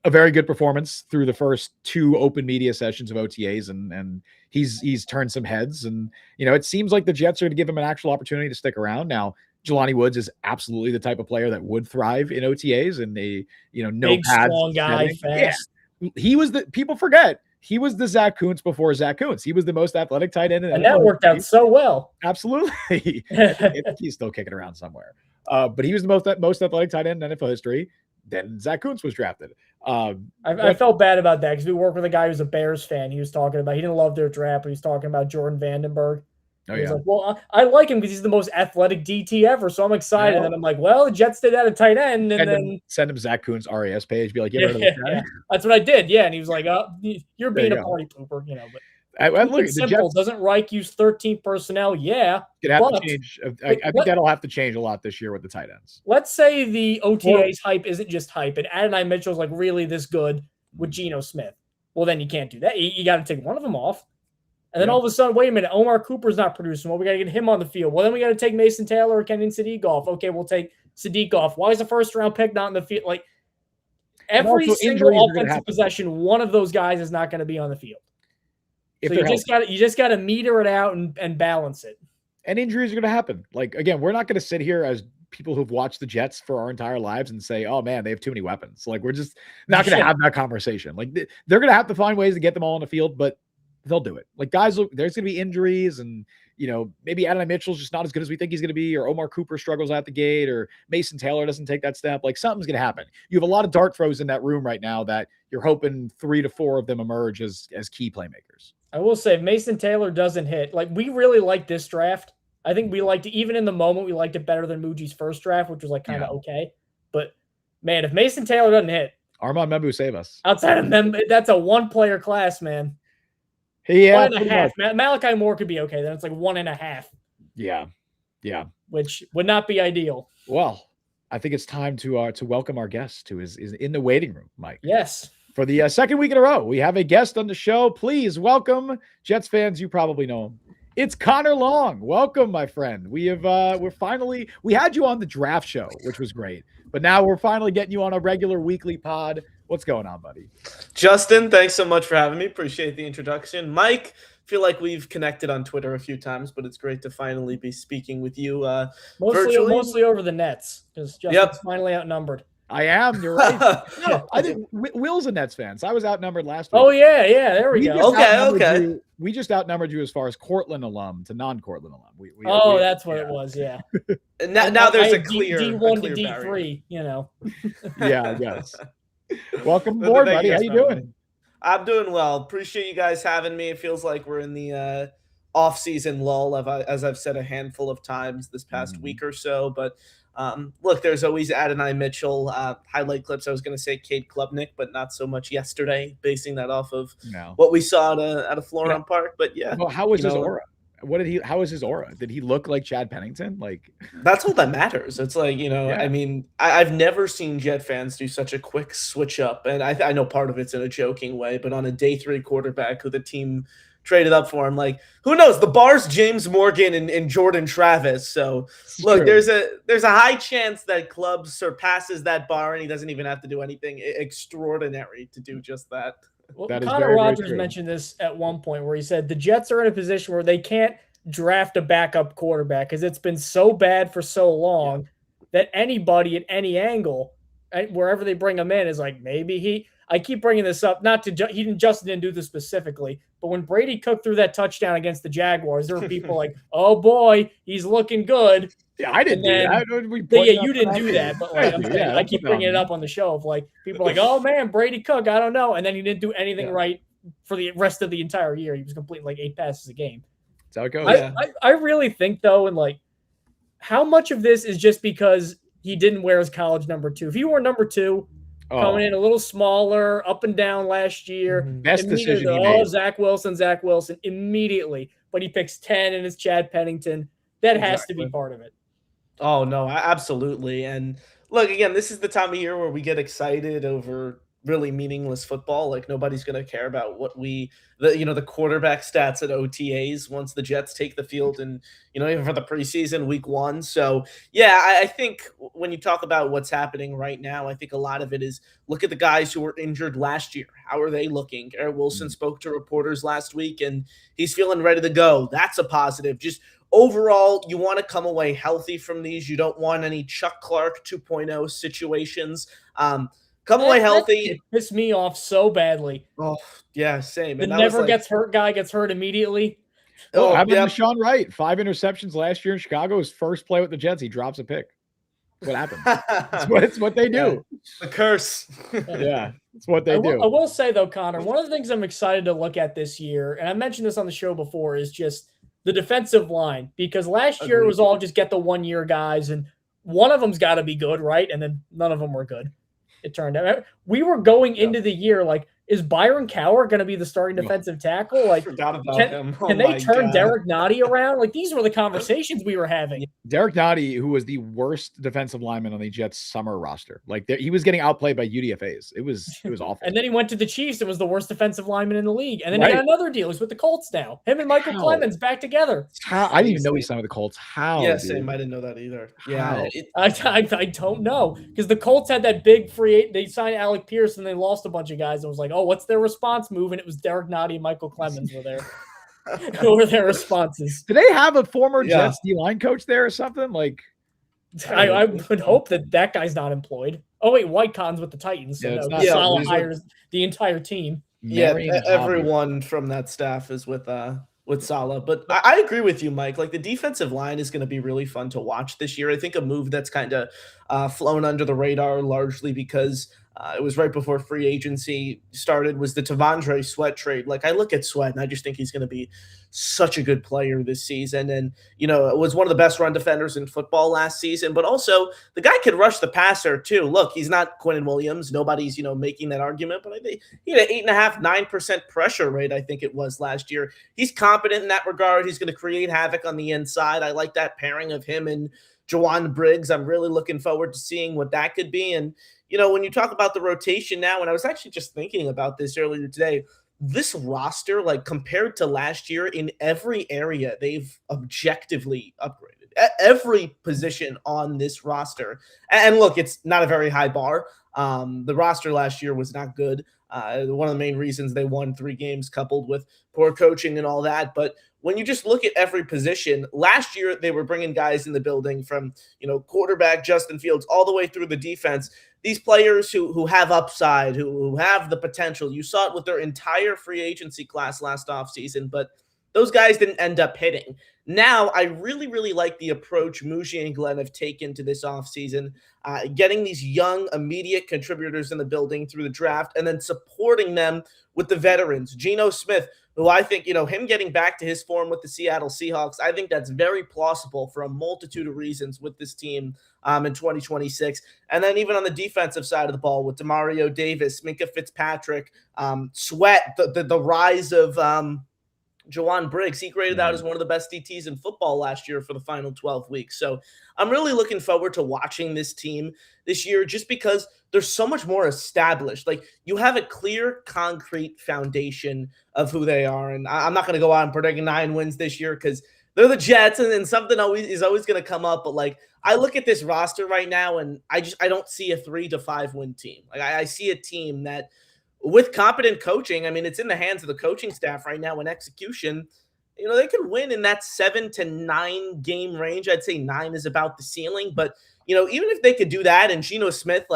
Speaker 1: a very good performance through the first 2 open media sessions of OTAs, and he's turned some heads, and it seems like the Jets are to give him an actual opportunity to stick around. Now, Jelani Woods is absolutely the type of player that would thrive in OTAs and no
Speaker 2: big,
Speaker 1: pads,
Speaker 2: strong guy, fast.
Speaker 1: Yeah. He was people forget he was the Zach Kuntz before Zach Kuntz. He was the most athletic tight end,
Speaker 2: and that worked out so well.
Speaker 1: Absolutely, he's still kicking around somewhere. But he was the most athletic tight end in NFL history. Then Zach Kuntz was drafted.
Speaker 2: I felt bad about that because we worked with a guy who's a Bears fan. He was talking about he didn't love their draft, but he was talking about Jordan Vandenberg.
Speaker 1: Oh,
Speaker 2: he's like, well, I like him because he's the most athletic DT ever, so I'm excited. And I'm like, well, the Jets did that at tight end, and then
Speaker 1: send him Zach Kuntz RAS page, be like, get rid of this guy.
Speaker 2: Yeah. That's what I did. Yeah, and he was like, you're being a party pooper, But
Speaker 1: look,
Speaker 2: it's simple. Doesn't Reich use 13 personnel? Yeah,
Speaker 1: it have to change. I think that'll have to change a lot this year with the tight ends.
Speaker 2: Let's say the OTAs hype isn't just hype, and Adonai Mitchell's like really this good with Geno Smith. Well, then you can't do that. You got to take one of them off. And then all of a sudden, wait a minute, Omar Cooper's not producing. Well, we got to get him on the field. Well, then we got to take Mason Taylor or Kenyon Sadiq off. Okay, we'll take Sadiq off. Why is the first-round pick not in the field? Like, every single offensive possession, one of those guys is not going to be on the field. So you just got to meter it out and balance it.
Speaker 1: And injuries are going to happen. Like, again, we're not going to sit here as people who've watched the Jets for our entire lives and say, oh, man, they have too many weapons. Like, we're just not going to have that conversation. Like, they're going to have to find ways to get them all on the field, but they'll do it. Like, guys, there's going to be injuries, and maybe Adonai Mitchell's just not as good as we think he's going to be, or Omar Cooper struggles out the gate, or Mason Taylor doesn't take that step. Like, something's going to happen. You have a lot of dart throws in that room right now that you're hoping 3 to 4 of them emerge as key playmakers.
Speaker 2: I will say, if Mason Taylor doesn't hit, like, we really like this draft. I think we liked it, even in the moment, we liked it better than Muji's first draft, which was like kind of okay. But man, if Mason Taylor doesn't hit,
Speaker 1: Armand Membu save us.
Speaker 2: Outside of them, that's a 1-player class, man.
Speaker 1: Yeah,
Speaker 2: 1.5. Malachi Moore could be okay. Then it's like 1.5.
Speaker 1: Yeah.
Speaker 2: Which would not be ideal.
Speaker 1: Well, I think it's time to welcome our guest who is in the waiting room, Mike.
Speaker 2: Yes.
Speaker 1: For the second week in a row, we have a guest on the show. Please welcome Jets fans. You probably know him. It's Connor Long. Welcome, my friend. We had you on the draft show, which was great, but now we're finally getting you on a regular weekly pod. What's going on, buddy?
Speaker 3: Justin, thanks so much for having me. Appreciate the introduction. Mike, feel like we've connected on Twitter a few times, but it's great to finally be speaking with you
Speaker 2: mostly over the Nets because Justin's finally outnumbered.
Speaker 1: I am. You're right. No, I think Will's a Nets fan, so I was outnumbered last week.
Speaker 2: Oh yeah. There we go.
Speaker 3: Okay.
Speaker 1: We just outnumbered you as far as Cortland alum to non-Cortland
Speaker 2: alum. That's what it was. Yeah.
Speaker 3: now there's a clear
Speaker 2: D1 to D3. You know.
Speaker 1: Yeah, I guess. Welcome aboard, buddy. How you doing?
Speaker 3: I'm doing well. Appreciate you guys having me. It feels like we're in the off-season lull, as I've said a handful of times this past week or so. But look, there's always Adonai Mitchell highlight clips. I was going to say Cade Klubnik, but not so much yesterday, basing that off of what we saw at a Florham Park. But yeah,
Speaker 1: well, how was his aura? How was his aura? Did he look like Chad Pennington? Like,
Speaker 3: that's all that matters. It's like, I mean, I've never seen Jet fans do such a quick switch up. And I know part of it's in a joking way, but on a day 3 quarterback who the team traded up for, I'm like, who knows? The bar's James Morgan and Jordan Travis. So look, there's a high chance that Club surpasses that bar and he doesn't even have to do anything extraordinary to do just that.
Speaker 2: Well, Connor Rogers mentioned this at one point where he said the Jets are in a position where they can't draft a backup quarterback because it's been so bad for so long that anybody at any angle, wherever they bring him in, is like, maybe I keep bringing this up, Justin didn't do this specifically, but when Brady Cook threw that touchdown against the Jaguars, there were people like, oh boy, he's looking good.
Speaker 1: Yeah, I didn't do
Speaker 2: that. Yeah, you didn't do that, but like I keep bringing it up on the show of like people are like, oh man, Brady Cook, I don't know, and then he didn't do anything right for the rest of the entire year. He was completing like 8 passes a game.
Speaker 1: That's how it goes.
Speaker 2: I really think though, and like, how much of this is just because he didn't wear his college number 2? If he wore number 2, coming in a little smaller, up and down last year,
Speaker 1: best decision he made.
Speaker 2: Zach Wilson immediately, but he picks 10 and it's Chad Pennington. That has to be part of it.
Speaker 3: Oh, no, absolutely. And look, again, this is the time of year where we get excited over really meaningless football. Like, nobody's going to care about what the quarterback stats at OTAs once the Jets take the field and, even for the preseason week 1. So, yeah, I think when you talk about what's happening right now, I think a lot of it is look at the guys who were injured last year. How are they looking? Garrett Wilson spoke to reporters last week and he's feeling ready to go. That's a positive. Just overall, you want to come away healthy from these. You don't want any Chuck Clark 2.0 situations. Come away healthy.
Speaker 2: It pissed me off so badly.
Speaker 3: Oh, yeah, same.
Speaker 2: The never gets hurt guy gets hurt immediately.
Speaker 1: How about Deshaun Wright? 5 interceptions last year in Chicago. His first play with the Jets, he drops a pick. What happened? It's what they do.
Speaker 3: The curse.
Speaker 1: Yeah, it's what they do.
Speaker 2: I will say, though, Connor, one of the things I'm excited to look at this year, and I mentioned this on the show before, is just the defensive line. Because last year it was all just get the 1-year guys, and one of them's got to be good, right? And then none of them were good. It turned out we were going into the year like, is Byron Cowher going to be the starting defensive tackle? Like, can they turn Derek Nottie around? Like, these were the conversations we were having.
Speaker 1: Derek Nottie, who was the worst defensive lineman on the Jets summer roster, like he was getting outplayed by UDFAs. It was awful.
Speaker 2: And then he went to the Chiefs and was the worst defensive lineman in the league. And then he got another deal. He's with the Colts now. Him and Michael Clemens back together.
Speaker 1: I didn't even know he signed with the Colts. How?
Speaker 3: Yeah, same. I didn't know that either. Yeah,
Speaker 2: I don't know, because the Colts had that big free. They signed Alec Pierce and they lost a bunch of guys. And was like, oh, what's their response move? And it was Derek Nottie and Michael Clemens were there. Who were their responses?
Speaker 1: Do they have a former Jets D-line coach there or something? Like,
Speaker 2: I would hope that guy's not employed. Oh wait, White Con's with the Titans. So Salah hires the entire team.
Speaker 3: Yeah, everyone from that staff is with Salah. But I agree with you, Mike. Like, the defensive line is going to be really fun to watch this year. I think a move that's kind of flown under the radar largely because It was right before free agency started, was the Tavondre Sweat trade. Like, I look at Sweat and I just think he's going to be such a good player this season. And, it was one of the best run defenders in football last season, but also the guy could rush the passer too. Look, he's not Quinnen Williams. Nobody's, making that argument, but I think he had an 8.5, 9% pressure rate, I think it was last year. He's competent in that regard. He's going to create havoc on the inside. I like that pairing of him and Jawan Briggs. I'm really looking forward to seeing what that could be. And, when you talk about the rotation now, and I was actually just thinking about this earlier today, this roster, like compared to last year, in every area, they've objectively upgraded every position on this roster. And look, it's not a very high bar. The roster last year was not good. One of the main reasons they won 3 games, coupled with poor coaching and all that. But when you just look at every position, last year they were bringing guys in the building from, quarterback Justin Fields all the way through the defense. These players who have upside, who have the potential. You saw it with their entire free agency class last offseason, but those guys didn't end up hitting. Now, I really, really like the approach Muji and Glenn have taken to this offseason, getting these young, immediate contributors in the building through the draft and then supporting them with the veterans. Geno Smith, who I think, him getting back to his form with the Seattle Seahawks, I think that's very plausible for a multitude of reasons with this team in 2026. And then even on the defensive side of the ball with Demario Davis, Minkah Fitzpatrick, Sweat, the rise of Jawan Briggs. He graded out as one of the best DTs in football last year for the final 12 weeks. So I'm really looking forward to watching this team this year just because they're so much more established. Like, you have a clear, concrete foundation of who they are. And I'm not going to go out and predict 9 wins this year because they're the Jets and something is always going to come up. But, like, I look at this roster right now and I don't see a 3 to 5 win team. Like, I see a team that, with competent coaching, I mean, it's in the hands of the coaching staff right now in execution. They can win in that 7 to 9 game range. I'd say 9 is about the ceiling. But, even if they could do that, and Geno Smith,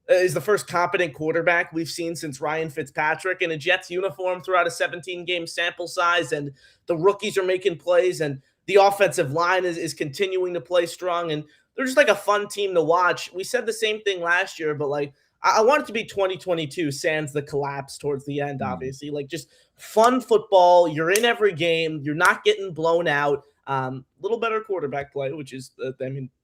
Speaker 3: is the first competent quarterback we've seen since Ryan Fitzpatrick in a Jets uniform throughout a 17-game sample size, and the rookies are making plays, and the offensive line is continuing to play strong, and they're just like a fun team to watch. We said the same thing last year, but I want it to be 2022 sans the collapse towards the end, obviously. Just fun football. You're in every game. You're not getting blown out. Little better quarterback play, which is,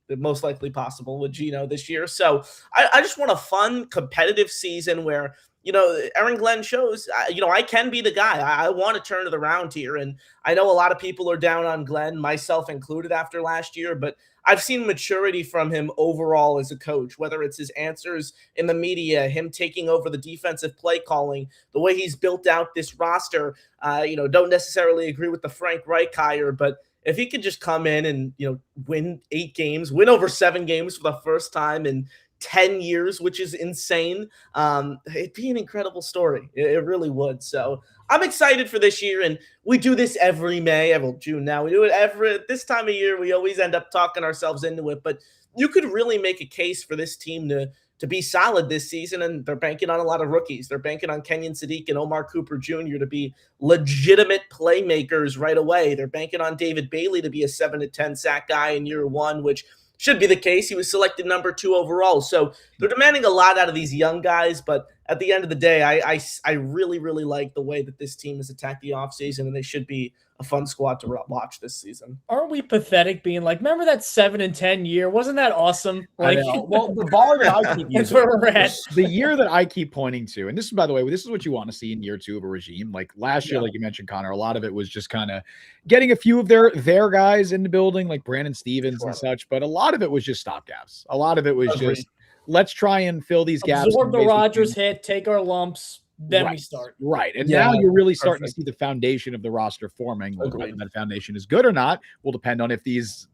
Speaker 3: the most likely possible with Geno this year. So I just want a fun, competitive season where, Aaron Glenn shows, I can be the guy. I want to turn it around here. And I know a lot of people are down on Glenn, myself included, after last year, but I've seen maturity from him overall as a coach, whether it's his answers in the media, him taking over the defensive play calling, the way he's built out this roster. Don't necessarily agree with the Frank Reich hire, but if he could just come in and, win 8 games, win over 7 games for the first time in 10 years, which is insane, it'd be an incredible story. It really would. So I'm excited for this year, and we do this every May, June now. We do it this time of year. We always end up talking ourselves into it, but you could really make a case for this team to be solid this season, and they're banking on a lot of rookies. They're banking on Kenyon Sadiq and Omar Cooper Jr. to be legitimate playmakers right away. They're banking on David Bailey to be a 7 to 10 sack guy in year 1, which should be the case. He was selected number 2 overall. So they're demanding a lot out of these young guys, but at the end of the day, I really, really like the way that this team has attacked the offseason, and they should be a fun squad to watch this season.
Speaker 2: Aren't we pathetic being like, remember that 7 and 10 year? Wasn't that awesome?
Speaker 1: Well, the bar that I keep
Speaker 2: that's where we're at.
Speaker 1: The year that I keep pointing to, and this is, by the way, this is what you want to see in year 2 of a regime. Like last year, like you mentioned, Connor, a lot of it was just kind of getting a few of their guys in the building, like Brandon Stevens and such. But a lot of it was just stopgaps. A lot of it was just, let's try and fill these gaps.
Speaker 2: Absorb the Rodgers hit, take our lumps. Then we start.
Speaker 1: Right. And now you're really starting to see the foundation of the roster forming. Whether that foundation is good or not will depend on if these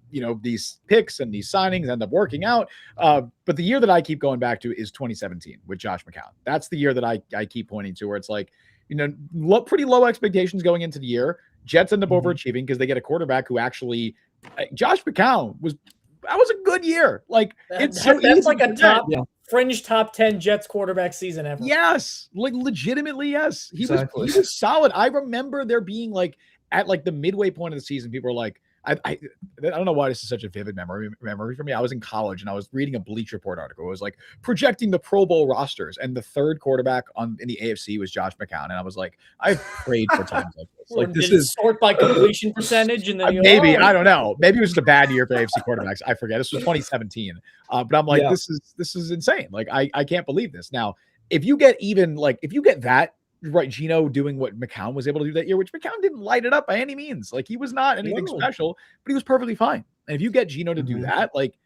Speaker 1: picks and these signings end up working out. But the year that I keep going back to is 2017 with Josh McCown. That's the year that I keep pointing to, where it's like, pretty low expectations going into the year. Jets end up overachieving because they get a quarterback who actually, Josh McCown was a good year. Like that's
Speaker 2: like a top fringe top 10 Jets quarterback season ever.
Speaker 1: Yes, like legitimately, yes. He was solid. I remember there being at the midway point of the season, people were like, I don't know why this is such a vivid memory for me. I was in college and I was reading a Bleach Report article. It was like projecting the Pro Bowl rosters, and the third quarterback in the AFC was Josh McCown. And I was like, I've prayed for times like this. Like, this is
Speaker 2: sort by completion percentage, and then
Speaker 1: maybe I don't know. Maybe it was just a bad year for AFC quarterbacks. I forget. This was 2017. But I'm like, this is insane. Like, I can't believe this. Now, if you get that. Right, Gino doing what McCown was able to do that year, which McCown didn't light it up by any means. Like, he was not anything special, but he was perfectly fine. And if you get Gino to do that, like,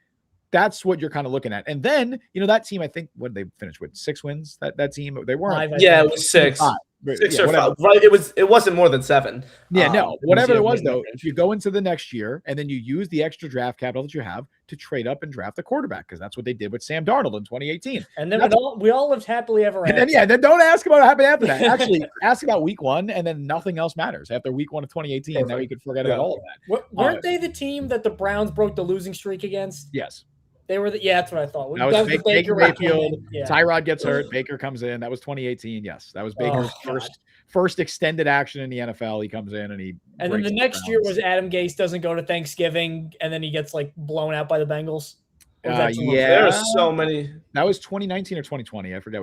Speaker 1: that's what you're kind of looking at. And then, that team, I think, what did they finish with? 6 wins? That team, they weren't.
Speaker 3: It was 6.
Speaker 1: 5.
Speaker 3: 6 or 5. Right. It wasn't more than 7.
Speaker 1: Yeah, no. Whatever it was, though, you go into the next year and then you use the extra draft capital that you have to trade up and draft a quarterback, because that's what they did with Sam Darnold in 2018.
Speaker 2: And then we all lived happily ever after.
Speaker 1: And then don't ask about what happened after that. Actually, ask about week 1, and then nothing else matters. After week 1 of 2018, Perfect. Now you could forget about all of that.
Speaker 2: Weren't they the team that the Browns broke the losing streak agast?
Speaker 1: Yes.
Speaker 2: They were that's what I thought.
Speaker 1: That was Baker Mayfield. Tyrod gets hurt. Baker comes in. That was 2018. Yes, that was Baker's first extended action in the NFL. He comes in and
Speaker 2: then the next year was Adam Gase doesn't go to Thanksgiving, and then he gets like blown out by the Bengals.
Speaker 3: There are so many.
Speaker 1: That was 2019 or 2020. I forget.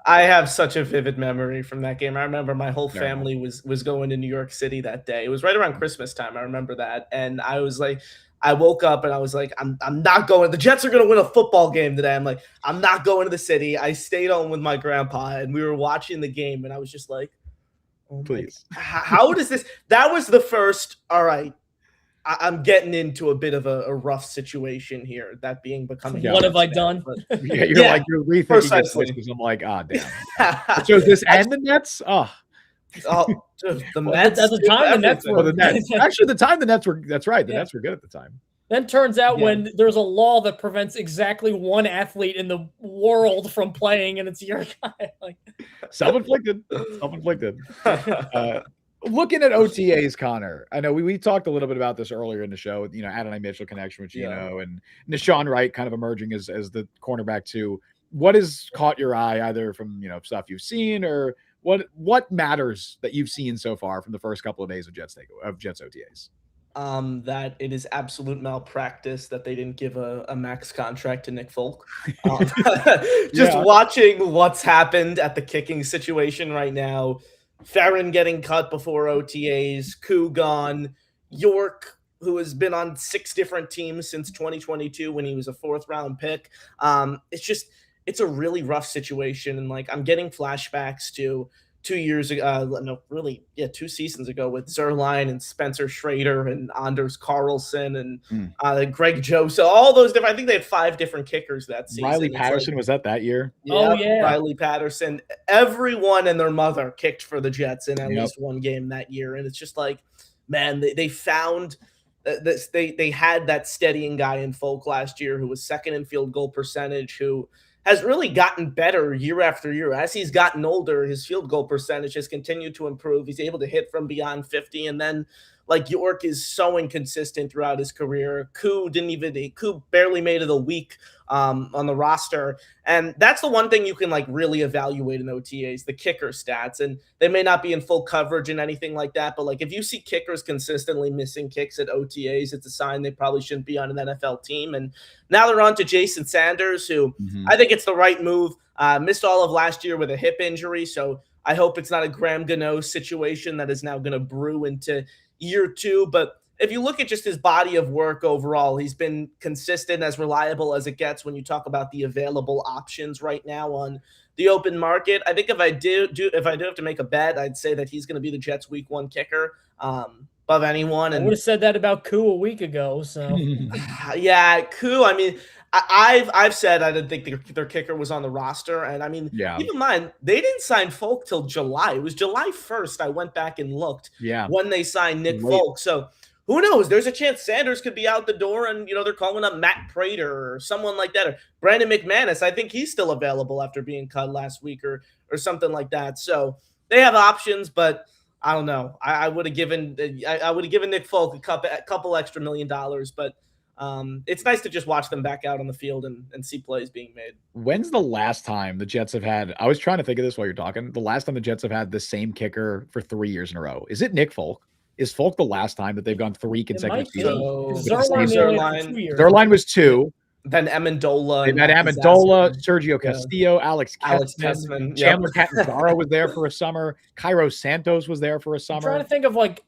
Speaker 3: I have such a vivid memory from that game. I remember my whole family was going to New York City that day. It was right around Christmas time. I remember that, and I was like, I woke up and I was like, I'm not going. The Jets are going to win a football game today. I'm like, I'm not going to the city. I stayed home with my grandpa, and we were watching the game, and I was just like, oh, please, how does this? That was the first. All right. I'm getting into a bit of a rough situation here. That being becoming.
Speaker 2: What have I done?
Speaker 1: You're rethinking this because I'm like, damn. So is this and the Nets?
Speaker 3: The Mets.
Speaker 2: At the time, the Nets were.
Speaker 1: Actually, the time the Nets were. That's right. The Nets were good at the time.
Speaker 2: Then turns out when there's a law that prevents exactly one athlete in the world from playing, and it's your guy. Like,
Speaker 1: self-inflicted. Looking at OTAs, Connor, I know we talked a little bit about this earlier in the show. Adonai Mitchell connection with Gino and Nashawn Wright kind of emerging as the cornerback too. What has caught your eye, either from stuff you've seen, or what matters that you've seen so far from the first couple of days of Jets OTAs?
Speaker 3: That it is absolute malpractice that they didn't give a max contract to Nick Folk. Watching what's happened at the kicking situation right now. Farron getting cut before OTAs, Koo gone, York, who has been on 6 different teams since 2022 when he was a 4th-round pick. It's a really rough situation, and I'm getting flashbacks to 2 years ago, 2 seasons ago with Zerline and Spencer Schrader and Anders Carlson and Greg Joseph, all those different. I think they had 5 different kickers that season.
Speaker 1: Riley Patterson was that year?
Speaker 3: Riley Patterson. Everyone and their mother kicked for the Jets in at least one game that year, and it's just like, man, they found this. They had that steadying guy in Folk last year who was 2nd in field goal percentage, who has really gotten better year after year. As he's gotten older, his field goal percentage has continued to improve. He's able to hit from beyond 50. And then, York is so inconsistent throughout his career. Koo barely made it a week on the roster. And that's the one thing you can, really evaluate in OTAs, the kicker stats. And they may not be in full coverage and anything like that, but, if you see kickers consistently missing kicks at OTAs, it's a sign they probably shouldn't be on an NFL team. And now they're on to Jason Sanders, who I think it's the right move. Missed all of last year with a hip injury, so I hope it's not a Graham Gano situation that is now going to brew into year 2. But if you look at just his body of work overall, he's been consistent, as reliable as it gets when you talk about the available options right now on the open market. I think if I do have to make a bet, I'd say that he's going to be the Jets' week 1 kicker above anyone. And
Speaker 2: I would have said that about Koo a week ago. So
Speaker 3: yeah, Koo. I mean, I've said I didn't think their kicker was on the roster, and keep in mind they didn't sign Folk till July. It was July 1st. I went back and looked when they signed Nick Folk. So who knows? There's a chance Sanders could be out the door, and they're calling up Matt Prater or someone like that, or Brandon McManus. I think he's still available after being cut last week or something like that. So they have options, but I don't know. I would have given Nick Folk a couple extra $1 million, but it's nice to just watch them back out on the field and see plays being made.
Speaker 1: When's the last time the Jets have had? I was trying to think of this while you're talking. The last time the Jets have had the same kicker for 3 years in a row. Is it Nick Folk? Is Folk the last time that they've gone 3
Speaker 2: It
Speaker 1: consecutive
Speaker 2: might be.
Speaker 1: seasons?
Speaker 2: Because
Speaker 3: So,
Speaker 2: Zerline, 2 years.
Speaker 1: Zerline was 2.
Speaker 3: Then Amendola.
Speaker 1: They've had Amendola, Sergio Castillo, Alex
Speaker 3: Kessman.
Speaker 1: Chandler Catanzaro was there for a summer. Cairo Santos was there for a
Speaker 2: I'm
Speaker 1: summer.
Speaker 2: trying to think of like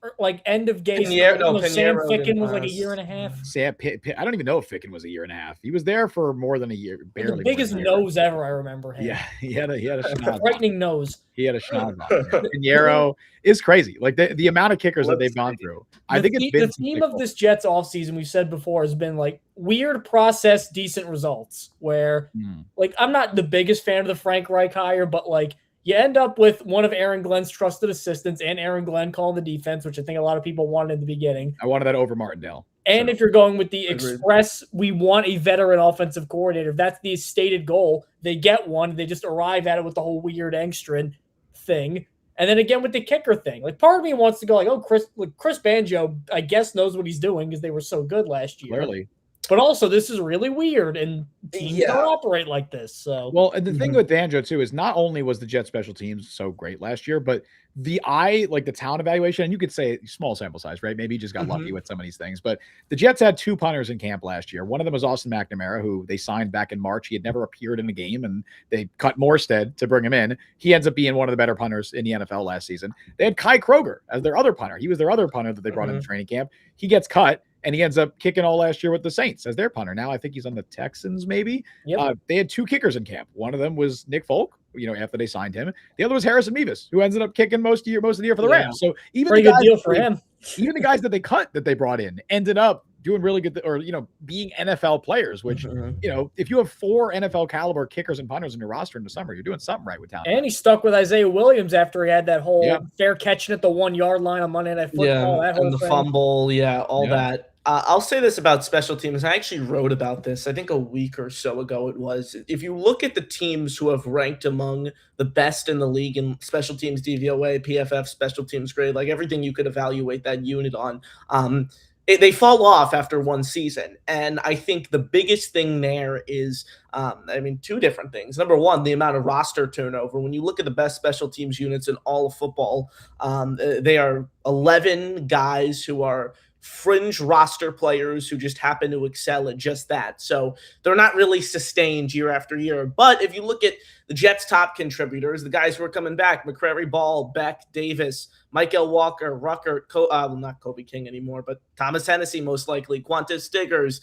Speaker 2: end of Gay. Sam Ficken was like a year and a half.
Speaker 1: I don't even know if Ficken was a year and a half. He was there for more than a year. Barely.
Speaker 2: The biggest nose ever, I remember him.
Speaker 1: Yeah, he had a schnoz.
Speaker 2: Frightening nose.
Speaker 1: He had a schnoz on. Pinheiro is crazy. Like the amount of kickers that they've gone through. I think it's been
Speaker 2: the theme of this Jets offseason, we've said before, has been like weird process, decent results. Where like I'm not the biggest fan of the Frank Reich hire, but like you end up with one of Aaron Glenn's trusted assistants and Aaron Glenn calling the defense, which I think a lot of people wanted in the beginning.
Speaker 1: I wanted that over Martindale.
Speaker 2: And if you're going with the express, we want a veteran offensive coordinator. If that's the stated goal, they get one. They just arrive at it with the whole weird Engstrand thing. And then again with the kicker thing. Like part of me wants to go like, oh, Chris Banjo, I guess, knows what he's doing because they were so good last year.
Speaker 1: Clearly.
Speaker 2: But also, this is really weird, and teams don't operate like this. So,
Speaker 1: well, and the thing with Banjo too is not only was the Jet special teams so great last year, but the talent evaluation, and you could say small sample size, right? Maybe he just got lucky with some of these things, but the Jets had 2 punters in camp last year. One of them was Austin McNamara, who they signed back in March. He had never appeared in the game, and they cut Morstead to bring him in. He ends up being one of the better punters in the NFL last season. They had Kai Kroger as their other punter. He was their other punter that they brought in training camp. He gets cut. And he ends up kicking all last year with the Saints as their punter. Now I think he's on the Texans, maybe.
Speaker 2: Yep.
Speaker 1: They had 2 kickers in camp. One of them was Nick Folk, after they signed him. The other was Harrison Mevis, who ended up kicking most of the year for the Rams. So even
Speaker 2: pretty good deal for him.
Speaker 1: Even the guys that they cut that they brought in ended up doing really good, or being NFL players. Which if you have 4 NFL caliber kickers and punters in your roster in the summer, you're doing something right with talent.
Speaker 2: And he stuck with Isaiah Williams after he had that whole fair catching at the 1 yard line on Monday Night Football.
Speaker 3: Yeah, and the fumble, all that. I'll say this about special teams. I actually wrote about this, I think a week or so ago it was. If you look at the teams who have ranked among the best in the league in special teams DVOA, PFF, special teams grade, like everything you could evaluate that unit on, they fall off after one season. And I think the biggest thing there is, 2 different things. Number one, the amount of roster turnover. When you look at the best special teams units in all of football, they are 11 guys who are fringe roster players who just happen to excel at just that. So they're not really sustained year after year. But if you look at the Jets' top contributors, the guys who are coming back, McCrary Ball, Beck, Davis, Michael Walker, Rucker, not Kobe King anymore, but Thomas Hennessy most likely, Qantas Stiggers,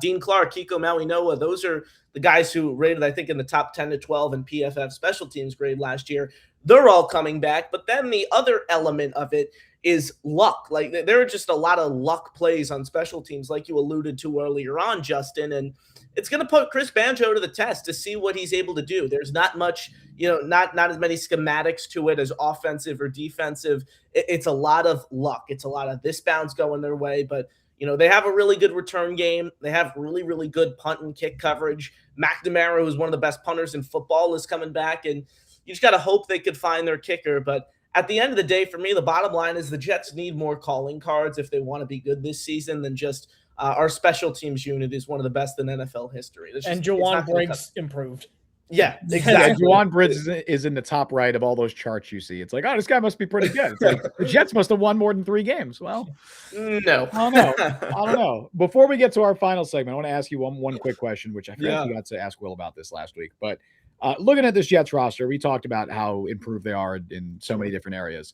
Speaker 3: Dean Clark, Kiko Mauinoa. Those are the guys who rated, I think, in the top 10 to 12 in PFF special teams grade last year. They're all coming back. But then the other element of it is luck. Like there are just a lot of luck plays on special teams, like you alluded to earlier on, Justin, and it's going to put Chris Banjo to the test to see what he's able to do. There's not much, not as many schematics to it as offensive or defensive. It's a lot of luck. It's a lot of this bounce going their way, but they have a really good return game. They have really, really good punt and kick coverage. McNamara, who's one of the best punters in football, is coming back, and you just got to hope they could find their kicker. But at the end of the day, for me, the bottom line is the Jets need more calling cards if they want to be good this season than just our special teams unit is one of the best in NFL history.
Speaker 2: And Jawan Briggs improved.
Speaker 3: Yeah, exactly.
Speaker 1: Jawan Briggs is in the top right of all those charts you see. It's like, oh, this guy must be pretty good. It's like, the Jets must have won more than 3 games. Well,
Speaker 3: no.
Speaker 1: I don't know. Before we get to our final segment, I want to ask you one quick question, which I forgot you got to ask Will about this last week. But looking at this Jets roster, we talked about how improved they are in so many different areas.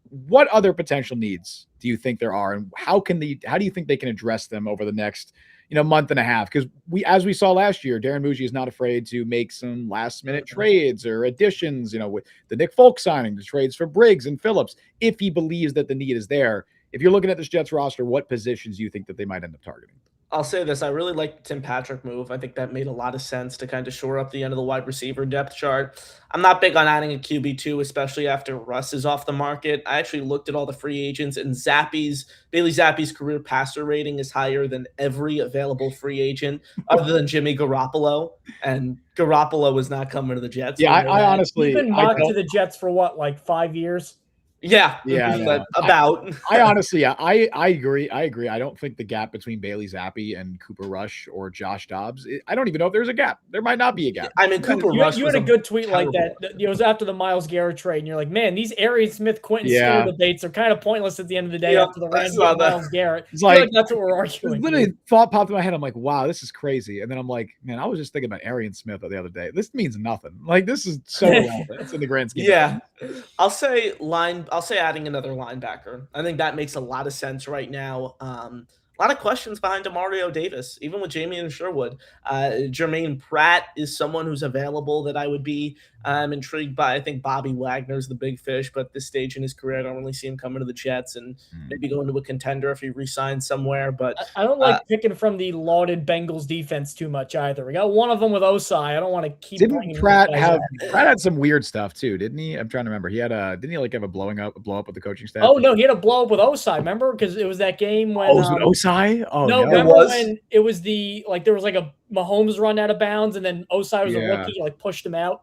Speaker 1: What other potential needs do you think there are, and how do you think they can address them over the next month and a half? Because as we saw last year, Darren Muji is not afraid to make some last minute trades or additions, with the Nick Folk signing, the trades for Briggs and Phillips, if he believes that the need is there. If you're looking at this Jets roster, what positions do you think that they might end up targeting?
Speaker 3: I'll say this. I really like the Tim Patrick move. I think that made a lot of sense to kind of shore up the end of the wide receiver depth chart. I'm not big on adding a QB2, especially after Russ is off the market. I actually looked at all the free agents, and Bailey Zappe's career passer rating is higher than every available free agent other than Jimmy Garoppolo. And Garoppolo is not coming to the Jets.
Speaker 1: Yeah, I honestly...
Speaker 2: He's been mocked to the Jets for what, like 5 years?
Speaker 3: Yeah,
Speaker 1: Yeah,
Speaker 3: about.
Speaker 1: I honestly, I agree. I agree. I don't think the gap between Bailey Zappi and Cooper Rush or Josh Dobbs. I don't even know if there's a gap. There might not be a gap.
Speaker 3: I mean, Cooper Rush.
Speaker 2: You had a good tweet like that. It was after the Myles Garrett trade, and you're like, man, these Arian Smith, Quentin Steele debates are kind of pointless at the end of the day after the Rams get Myles Garrett.
Speaker 1: It's like
Speaker 2: that's what we're arguing.
Speaker 1: Literally, thought popped in my head. I'm like, wow, this is crazy. And then I'm like, man, I was just thinking about Arian Smith the other day. This means nothing. Like, this is so irrelevant in the grand scheme.
Speaker 3: Yeah, I'll say adding another linebacker. I think that makes a lot of sense right now. A lot of questions behind Demario Davis, even with Jamie Sherwood. Jermaine Pratt is someone who's available that I would be intrigued by. I think Bobby Wagner's the big fish, but at this stage in his career, I don't really see him coming to the Jets and maybe going to a contender if he resigns somewhere. But
Speaker 2: I don't like picking from the lauded Bengals defense too much either. We got one of them with Osai. I don't want to keep.
Speaker 1: Didn't Pratt had some weird stuff too, didn't he? I'm trying to remember. He had didn't he like have a blow up with the coaching staff?
Speaker 2: Oh no, he had a blow up with Osai. Remember, because it was that game when
Speaker 1: Osai. Oh
Speaker 2: no, remember when it was there was like a Mahomes run out of bounds and then Osai was a rookie, like pushed him out.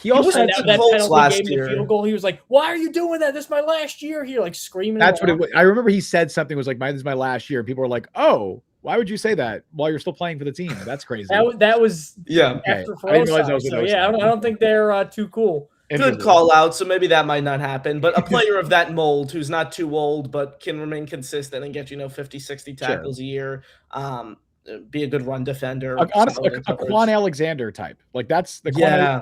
Speaker 3: He also had
Speaker 2: that penalty last year. The field goal. He was like, "Why are you doing that? This is my last year here!" Like screaming.
Speaker 1: That's what it was. I remember he said something was like, "This is my last year." People were like, "Oh, why would you say that while you're still playing for the team?" That's crazy.
Speaker 2: that was
Speaker 1: after
Speaker 2: for Osai. So yeah, I don't think they're too cool.
Speaker 3: Good call out. So maybe that might not happen. But a player of that mold who's not too old but can remain consistent and get 50, 60 tackles a year. Be a good run defender.
Speaker 1: Honestly, a Quan Alexander type. Like that's the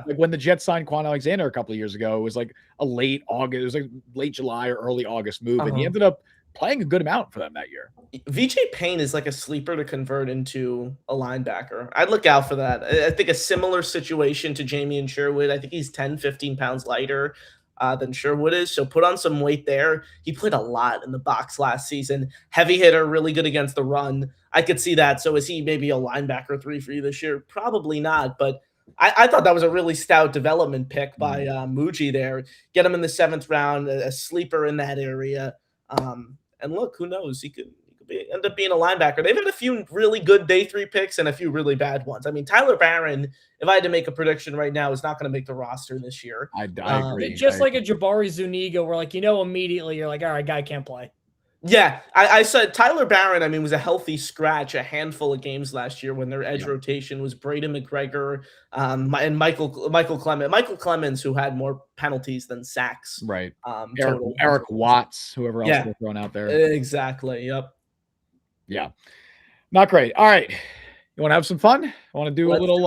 Speaker 1: like when the Jets signed Quan Alexander a couple of years ago, it was like a late August, it was like late July or early August move, and he ended up playing a good amount for them that year.
Speaker 3: VJ Payne is like a sleeper to convert into a linebacker. I'd look out for that. I think a similar situation to Jamie Sherwood. I think he's 10, 15 pounds lighter than Sherwood is. So put on some weight there. He played a lot in the box last season. Heavy hitter, really good against the run. I could see that. So is he maybe a linebacker 3 for you this year? Probably not. But I thought that was a really stout development pick by Muji there. Get him in the 7th round, a sleeper in that area. And look, who knows? He could end up being a linebacker. They've had a few really good day 3 picks and a few really bad ones. I mean, Tyler Barron, if I had to make a prediction right now, is not going to make the roster this year.
Speaker 1: I agree.
Speaker 2: Just like a Jabari Zuniga, where immediately you're like, all right, guy can't play.
Speaker 3: Yeah, I said Tyler Barron, I mean, was a healthy scratch a handful of games last year when their edge rotation was Braden McGregor and Michael Clemens. Michael Clemens, who had more penalties than sacks.
Speaker 1: Right. Eric Watts, whoever else was thrown out there.
Speaker 3: Exactly. Yep.
Speaker 1: Yeah. Not great. All right. You want to have some fun? I want to do a little.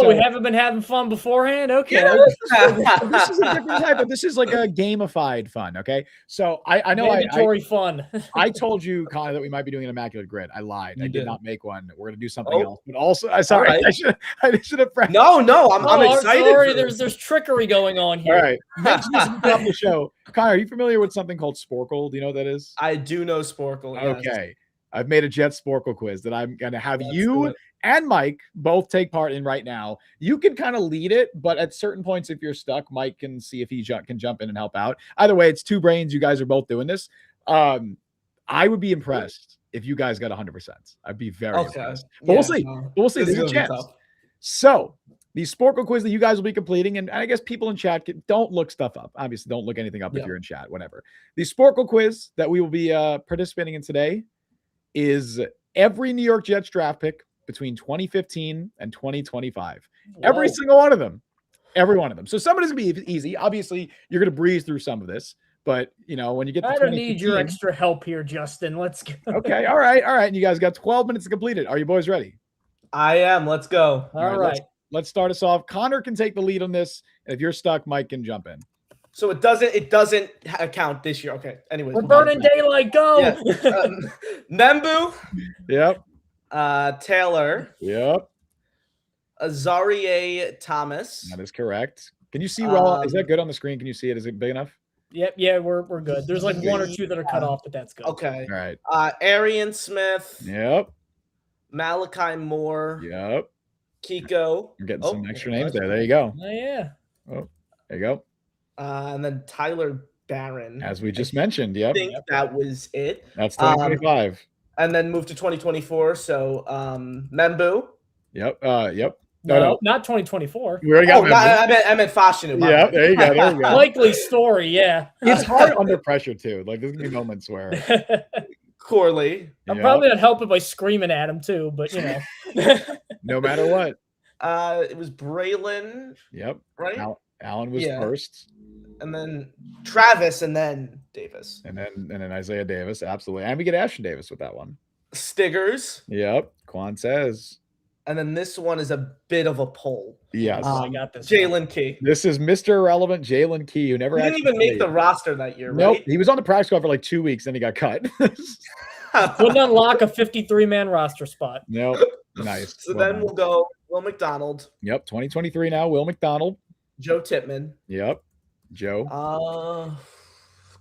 Speaker 2: We haven't been having fun beforehand. Okay,
Speaker 1: this is a different type, but this is like a gamified fun. Okay, so I know
Speaker 2: mandatory fun.
Speaker 1: I told you, Connor, that we might be doing an immaculate grid. I lied. I did not make one. We're gonna do something else. But also, sorry, I should have.
Speaker 3: No, I'm excited.
Speaker 2: Sorry, there's trickery going on here.
Speaker 1: All right, mention this at the top of the show. Connor, are you familiar with something called Sporkle? Do you know what that is?
Speaker 3: I do know Sporkle. Yes.
Speaker 1: Okay. I've made a Jets Sporkle quiz that I'm going to have you and Mike both take part in right now. You can kind of lead it, but at certain points, if you're stuck, Mike can see if he can jump in and help out. Either way, it's 2 brains. You guys are both doing this. I would be impressed if you guys got 100%. I'd be very impressed. But we'll see. We'll see. There's a chance. So the Sporkle quiz that you guys will be completing, and I guess people in chat, don't look stuff up. Obviously, don't look anything up if you're in chat, whatever. The Sporkle quiz that we will be participating in today is every New York Jets draft pick between 2015 and 2025. Whoa. Every single one of them. Every one of them. So some of this is going to be easy. Obviously, you're going to breeze through some of this. But, when you get to
Speaker 2: I don't need your extra help here, Justin. Let's go.
Speaker 1: Okay. All right. And you guys got 12 minutes to complete it. Are you boys ready?
Speaker 3: I am. Let's go.
Speaker 2: All right.
Speaker 1: Let's start us off. Connor can take the lead on this. And if you're stuck, Mike can jump in.
Speaker 3: So it doesn't count this year. Okay. Anyways,
Speaker 2: we're burning daylight. Go.
Speaker 3: Yeah. Nembu.
Speaker 1: Yep.
Speaker 3: Taylor.
Speaker 1: Yep.
Speaker 3: Azarie Thomas.
Speaker 1: That is correct. Can you see well? Is that good on the screen? Can you see it? Is it big enough?
Speaker 2: Yep. Yeah, we're good. There's like 1 or 2 that are cut off, but that's good.
Speaker 3: Okay.
Speaker 1: All right.
Speaker 3: Arian Smith.
Speaker 1: Yep.
Speaker 3: Malachi Moore.
Speaker 1: Yep.
Speaker 3: Kiko.
Speaker 1: I'm getting some extra names there. There you go.
Speaker 2: Oh yeah.
Speaker 1: Oh, there you go.
Speaker 3: And then Tyler Barron.
Speaker 1: As we just mentioned, yep.
Speaker 3: I think that was it.
Speaker 1: That's 2025.
Speaker 3: And then moved to 2024. So Membu.
Speaker 1: Yep.
Speaker 2: No, not 2024.
Speaker 1: We already got
Speaker 3: I meant Fashinu.
Speaker 1: Yeah, there you go. There you go.
Speaker 2: Likely story, yeah.
Speaker 1: It's hard under pressure too. Like there's gonna be moments where
Speaker 3: Corley.
Speaker 2: I'm probably not helping by screaming at him too, but you know.
Speaker 1: No matter what.
Speaker 3: It was Braylon.
Speaker 1: Yep.
Speaker 3: Right.
Speaker 1: Allen was first.
Speaker 3: And then Travis, and then Davis.
Speaker 1: And then Isaiah Davis, absolutely. And we get Ashton Davis with that one.
Speaker 3: Stiggers.
Speaker 1: Yep. Quan says.
Speaker 3: And then this one is a bit of a pull.
Speaker 1: Yes.
Speaker 2: I got this.
Speaker 3: Jalen Key.
Speaker 1: This is Mr. Irrelevant Jalen Key, who never
Speaker 3: didn't even make the roster that year,
Speaker 1: Nope.
Speaker 3: right?
Speaker 1: He was on the practice squad for like 2 weeks, then he got cut.
Speaker 2: Couldn't unlock a 53-man roster spot.
Speaker 1: Nope. Nice.
Speaker 3: So then we'll go Will McDonald.
Speaker 1: Yep. 2023 now. Will McDonald.
Speaker 3: Joe Tippmann.
Speaker 1: Yep. Joe.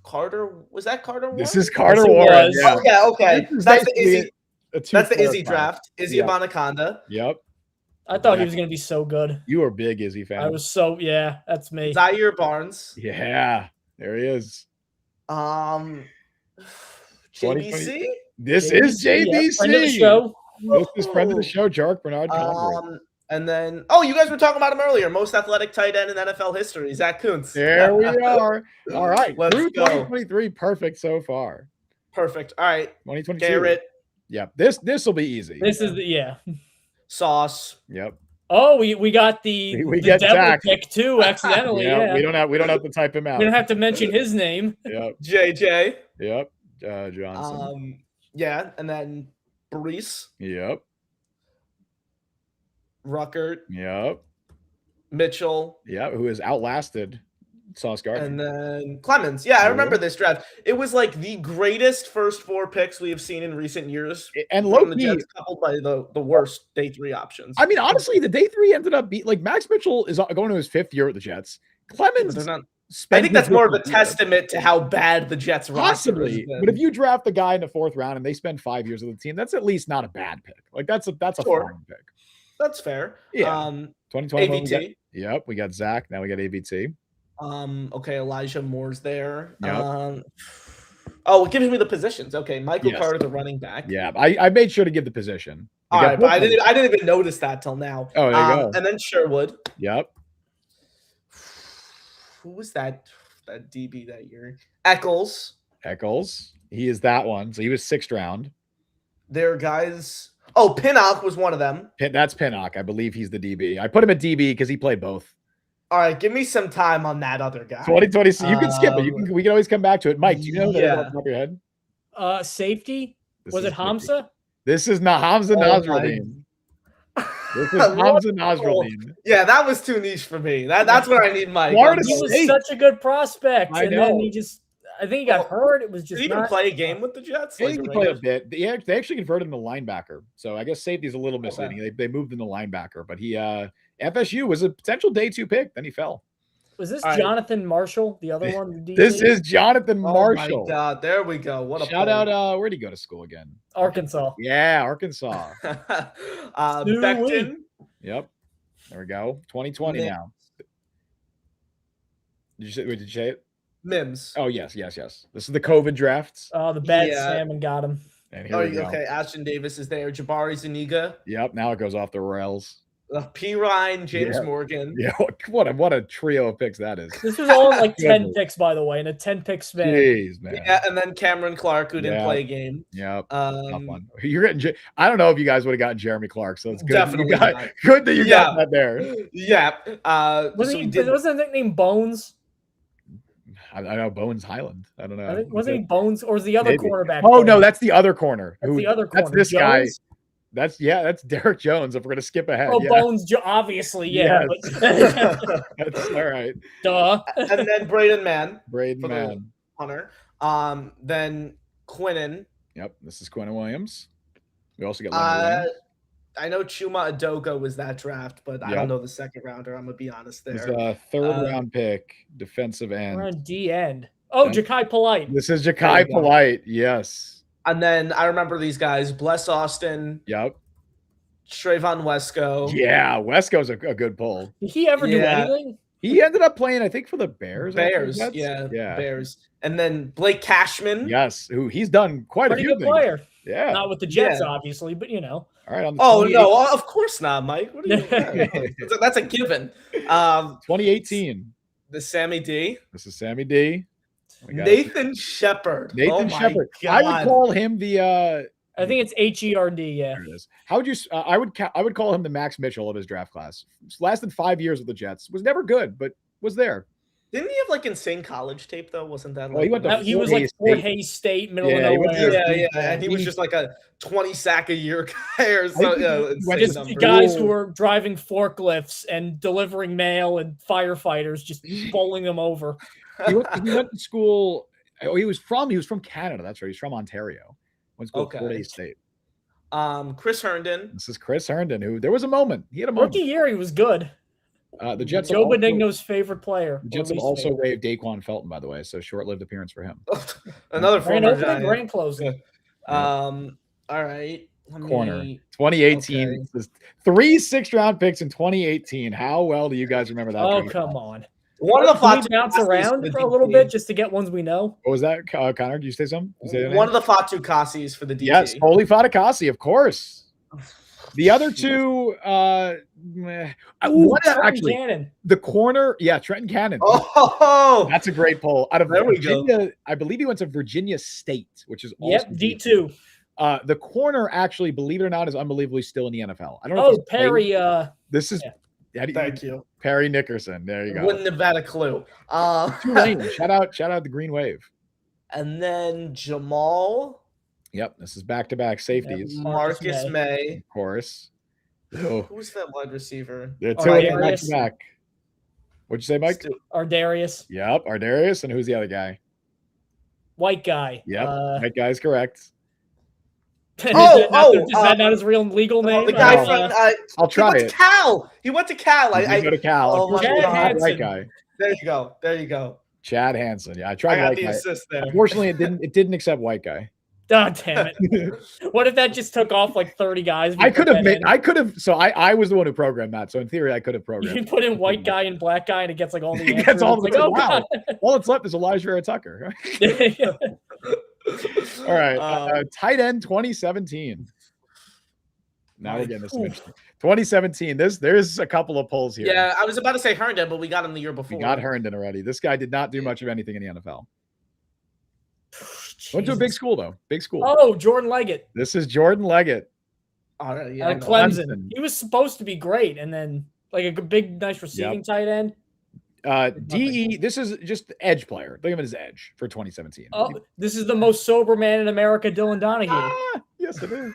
Speaker 3: Carter. Was that Carter Warren?
Speaker 1: This is Carter Warren.
Speaker 3: Yeah. Okay. That's the Izzy. That's the Izzy draft. Izzy Abanaconda.
Speaker 1: Yep.
Speaker 2: I thought he was going to be so good.
Speaker 1: You were a big Izzy fan.
Speaker 2: I was yeah, that's me.
Speaker 3: Zaire Barnes.
Speaker 1: Yeah. There he is.
Speaker 3: JBC?
Speaker 1: This is JBC.
Speaker 2: Yeah, friend of the show.
Speaker 1: This is friend of the show, Jark Bernard Convery.
Speaker 3: And then, you guys were talking about him earlier. Most athletic tight end in NFL history, Zach Kuntz.
Speaker 1: There we are. All right.
Speaker 3: Let's
Speaker 1: Through
Speaker 3: go.
Speaker 1: 2023, perfect so far.
Speaker 3: Perfect. All right.
Speaker 1: 2022.
Speaker 3: Garrett.
Speaker 1: Yep. This will be easy.
Speaker 2: This is the
Speaker 3: Sauce.
Speaker 1: Yep.
Speaker 2: Oh, we got the
Speaker 1: get
Speaker 2: devil
Speaker 1: Zach.
Speaker 2: pick too accidentally. Yeah.
Speaker 1: We don't have to type him out.
Speaker 2: We don't have to mention his name.
Speaker 1: Yep.
Speaker 3: JJ.
Speaker 1: Yep. Johnson.
Speaker 3: Yeah, and then Brees.
Speaker 1: Yep.
Speaker 3: Ruckert.
Speaker 1: Yep.
Speaker 3: Mitchell.
Speaker 1: Yep. Who has outlasted Sauce Gardner.
Speaker 3: And then Clemens. Yeah, I remember this draft. It was like the greatest first 4 picks we have seen in recent years.
Speaker 1: And
Speaker 3: from the Jets, coupled by the worst day 3 options.
Speaker 1: I mean, honestly, the day 3 ended up like Max Mitchell is going to his 5th year with the Jets. Clemens.
Speaker 3: They're not. I think that's more of a testament to how bad the Jets roster has been.
Speaker 1: But if you draft the guy in the 4th round and they spend 5 years with the team, that's at least not a bad pick. Like that's a fine pick.
Speaker 3: That's fair.
Speaker 1: Yeah. 2020
Speaker 3: AVT.
Speaker 1: Yep. We got Zach. Now we got AVT.
Speaker 3: Okay. Elijah Moore's there.
Speaker 1: Yep.
Speaker 3: It gives me the positions. Okay. Michael Carter, the running back.
Speaker 1: Yeah. I made sure to give the position.
Speaker 3: All right, but I didn't even notice that till now.
Speaker 1: Oh, there you go.
Speaker 3: And then Sherwood.
Speaker 1: Yep.
Speaker 3: Who was that DB that year? Eccles.
Speaker 1: He is that one. So he was 6th round.
Speaker 3: There are guys. Oh, Pinnock was one of them.
Speaker 1: That's Pinnock. I believe he's the DB. I put him at DB because he played both.
Speaker 3: All right, give me some time on that other guy.
Speaker 1: 2020. You can skip it. We can always come back to it. Mike, do you know that off the top of your head?
Speaker 2: Safety? Was it Hamza?
Speaker 1: This is not Hamza Nasruddin. This is Hamza Nasruddin.
Speaker 3: Yeah, that was too niche for me. That's where I need Mike.
Speaker 2: He was such a good prospect, and then I think he got hurt. It was just.
Speaker 3: Did he even play a game with the Jets?
Speaker 1: I think he played a bit. They actually converted him to linebacker, so I guess safety is a little misleading. Okay. They moved him to linebacker, but he FSU was a potential day 2 pick. Then he fell.
Speaker 2: Was this Jonathan Marshall, the other one?
Speaker 1: This is Jonathan Marshall.
Speaker 3: Oh my God, there we go. What a
Speaker 1: shout out! Where'd he go to school again?
Speaker 2: Arkansas.
Speaker 1: Yeah, Arkansas.
Speaker 3: Becton.
Speaker 1: Yep. There we go. 2020 now. Did you say it?
Speaker 3: Mims.
Speaker 1: Oh yes. This is the COVID drafts.
Speaker 2: Oh, the bad salmon got him.
Speaker 1: And here we go.
Speaker 3: Okay. Ashton Davis is there. Jabari Zuniga.
Speaker 1: Yep. Now it goes off the rails.
Speaker 3: P. Ryan, James Morgan.
Speaker 1: Yeah, what a trio of picks that is.
Speaker 2: This was all in like 10 picks, by the way, in a 10-pick span.
Speaker 1: Jeez, man.
Speaker 3: Yeah, and then Cameron Clark, who didn't play a game.
Speaker 1: Yep. You're getting. I don't know if you guys would have gotten Jeremy Clark, so it's good.
Speaker 3: Definitely
Speaker 1: good that you got that there.
Speaker 3: Yeah.
Speaker 2: Wasn't the nickname Bones?
Speaker 1: I know Bones Highland. I don't know.
Speaker 2: Wasn't he Bones, or was the other cornerback?
Speaker 1: Oh no, that's the other corner.
Speaker 2: That's the other corner.
Speaker 1: That's this
Speaker 2: Jones?
Speaker 1: guy. That's Derek Jones. If we're gonna skip ahead,
Speaker 2: Bones, obviously, yeah.
Speaker 1: Yes. That's all right.
Speaker 2: Duh.
Speaker 3: And then Braden Mann.
Speaker 1: Hunter.
Speaker 3: Then Quinnen.
Speaker 1: Yep, this is Quinnen Williams. We also got.
Speaker 3: I know Chuma Adoga was that draft, but I don't know the 2nd rounder. I'm gonna be honest there.
Speaker 1: It's a 3rd round pick, defensive end.
Speaker 2: We're on D end. Oh, Ja'Kai Polite.
Speaker 1: This is Ja'Kai Polite. Yes.
Speaker 3: And then I remember these guys: Bless Austin.
Speaker 1: Yep.
Speaker 3: Trayvon Wesco.
Speaker 1: Yeah, Wesco's a good pull.
Speaker 2: Did he ever do anything?
Speaker 1: He ended up playing, I think, for the Bears.
Speaker 3: Bears,
Speaker 1: yeah,
Speaker 3: Bears. And then Blake Cashman.
Speaker 1: Yes, who he's done quite
Speaker 2: Pretty
Speaker 1: a few
Speaker 2: good
Speaker 1: things.
Speaker 2: player.
Speaker 1: Yeah.
Speaker 2: Not with the Jets,
Speaker 3: Yeah.
Speaker 2: obviously, but you know.
Speaker 1: All right. On the
Speaker 3: Oh no, of course not, Mike. What are you? That's a given.
Speaker 1: 2018.
Speaker 3: The Sammy D.
Speaker 1: This is Sammy D.
Speaker 3: Nathan Shepard.
Speaker 1: Nathan Shepard.
Speaker 3: God.
Speaker 1: I would call him the.
Speaker 2: I think it's HERD. Yeah.
Speaker 1: There it is. How would you? I would call him the Max Mitchell of his draft class. Lasted 5 years with the Jets. Was never good, but was there.
Speaker 3: Didn't he have like insane college tape though? Wasn't that?
Speaker 1: Well,
Speaker 3: like,
Speaker 2: he was like Fort Hays State, middle of nowhere.
Speaker 3: Yeah. And he was just like a 20 sack a year guy or so.
Speaker 2: Just guys who were driving forklifts and delivering mail and firefighters just bowling them over.
Speaker 1: He went to school. Oh, he was from Canada. That's right. He's from Ontario. Went to school at Fort Hays State.
Speaker 3: Chris Herndon.
Speaker 1: This is Chris Herndon, who there was a moment. He had a moment.
Speaker 2: Rookie year, he was good.
Speaker 1: The Jets.
Speaker 2: Joe Benigno's favorite player.
Speaker 1: The Jets have also waived Daquan Felton, by the way, so short-lived appearance for him.
Speaker 3: Another former
Speaker 2: Giant. Grand closing.
Speaker 3: All right.
Speaker 1: Corner. 2018. Okay. 3 6th-round picks in 2018. How well do you guys remember that?
Speaker 2: Oh, come on.
Speaker 3: One of the
Speaker 2: Can we bounce around for a little bit just to get ones we know?
Speaker 1: What was that, Connor? Did you say something?
Speaker 3: One of the Fatu Kasis for the DT.
Speaker 1: Yes, Foley Fatukasi, of course. The other two, actually,
Speaker 2: Cannon.
Speaker 1: The corner, Trenton Cannon.
Speaker 3: Oh,
Speaker 1: that's a great poll. Out of
Speaker 3: there
Speaker 1: Virginia, I believe he went to Virginia State, which is also
Speaker 2: D2.
Speaker 1: The corner, actually, believe it or not, is unbelievably still in the NFL. I don't know.
Speaker 2: Oh, Perry.
Speaker 1: This is.
Speaker 3: Thank you,
Speaker 1: Perry Nickerson. There you go.
Speaker 3: Wouldn't have had a clue.
Speaker 1: Shout out the Green Wave.
Speaker 3: And then Jamal.
Speaker 1: Yep, this is back-to-back safeties.
Speaker 3: Marcus May.
Speaker 1: Of course.
Speaker 3: Who's that wide receiver?
Speaker 1: They're two back-to-back. What'd you say, Mike?
Speaker 2: Ardarius.
Speaker 1: Yep, Ardarius. And who's the other guy?
Speaker 2: White guy.
Speaker 1: Yep, white guy is correct.
Speaker 2: Is that not his real legal name?
Speaker 3: The guy from
Speaker 1: I'll try
Speaker 3: it. Cal. He went to Cal.
Speaker 1: I go to Cal.
Speaker 3: Oh my God.
Speaker 1: White guy.
Speaker 3: There you go.
Speaker 1: Chad Hansen. Yeah, I tried
Speaker 3: white
Speaker 1: the
Speaker 3: guy. Assist there.
Speaker 1: Unfortunately, it didn't accept white guy.
Speaker 2: God damn it! What if that just took off like 30 guys?
Speaker 1: I could have. So I was the one who programmed that. So in theory, I could have programmed.
Speaker 2: You put in white guy and black guy, and it gets like all the answers.
Speaker 1: Gets all the
Speaker 2: wow.
Speaker 1: All that's left is Elijah Tucker. All right, tight end 2017. Now we're getting this interesting. 2017. There's a couple of polls here.
Speaker 3: Yeah, I was about to say Herndon, but we got him the year before.
Speaker 1: We got Herndon already. This guy did not do much of anything in the NFL. Went to a big school though. Big school.
Speaker 2: Oh, Jordan Leggett.
Speaker 1: This is Jordan Leggett.
Speaker 2: Clemson. He was supposed to be great, and then like a big, nice receiving tight end.
Speaker 1: DE. This is just edge player. Think of it as edge for 2017.
Speaker 2: Oh, this is the most sober man in America, Dylan Donahue.
Speaker 1: Yes, it is.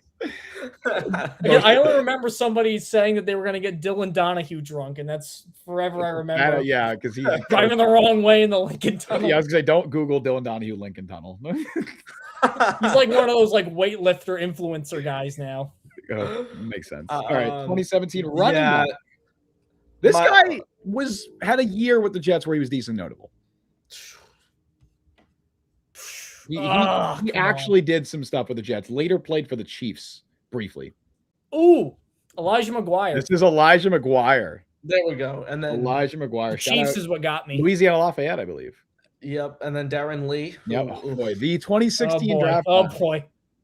Speaker 2: I only remember somebody saying that they were going to get Dylan Donahue drunk, and that's forever I remember.
Speaker 1: Yeah, because he's
Speaker 2: driving the wrong way in the Lincoln Tunnel.
Speaker 1: Yeah, I was going to say, don't Google Dylan Donahue Lincoln Tunnel.
Speaker 2: He's like one of those like weightlifter influencer guys now.
Speaker 1: Makes sense. All right, 2017 running back. This guy had a year with the Jets where he was decent notable. He actually did some stuff with the Jets. Later played for the Chiefs briefly.
Speaker 2: Ooh, Elijah McGuire.
Speaker 1: This is Elijah McGuire.
Speaker 3: There we go. And then
Speaker 1: Elijah McGuire.
Speaker 2: Chiefs is what got me.
Speaker 1: Louisiana Lafayette, I believe.
Speaker 3: Yep. And then Darren Lee.
Speaker 1: Yep. Oh, boy. The 2016 draft.
Speaker 2: Oh boy.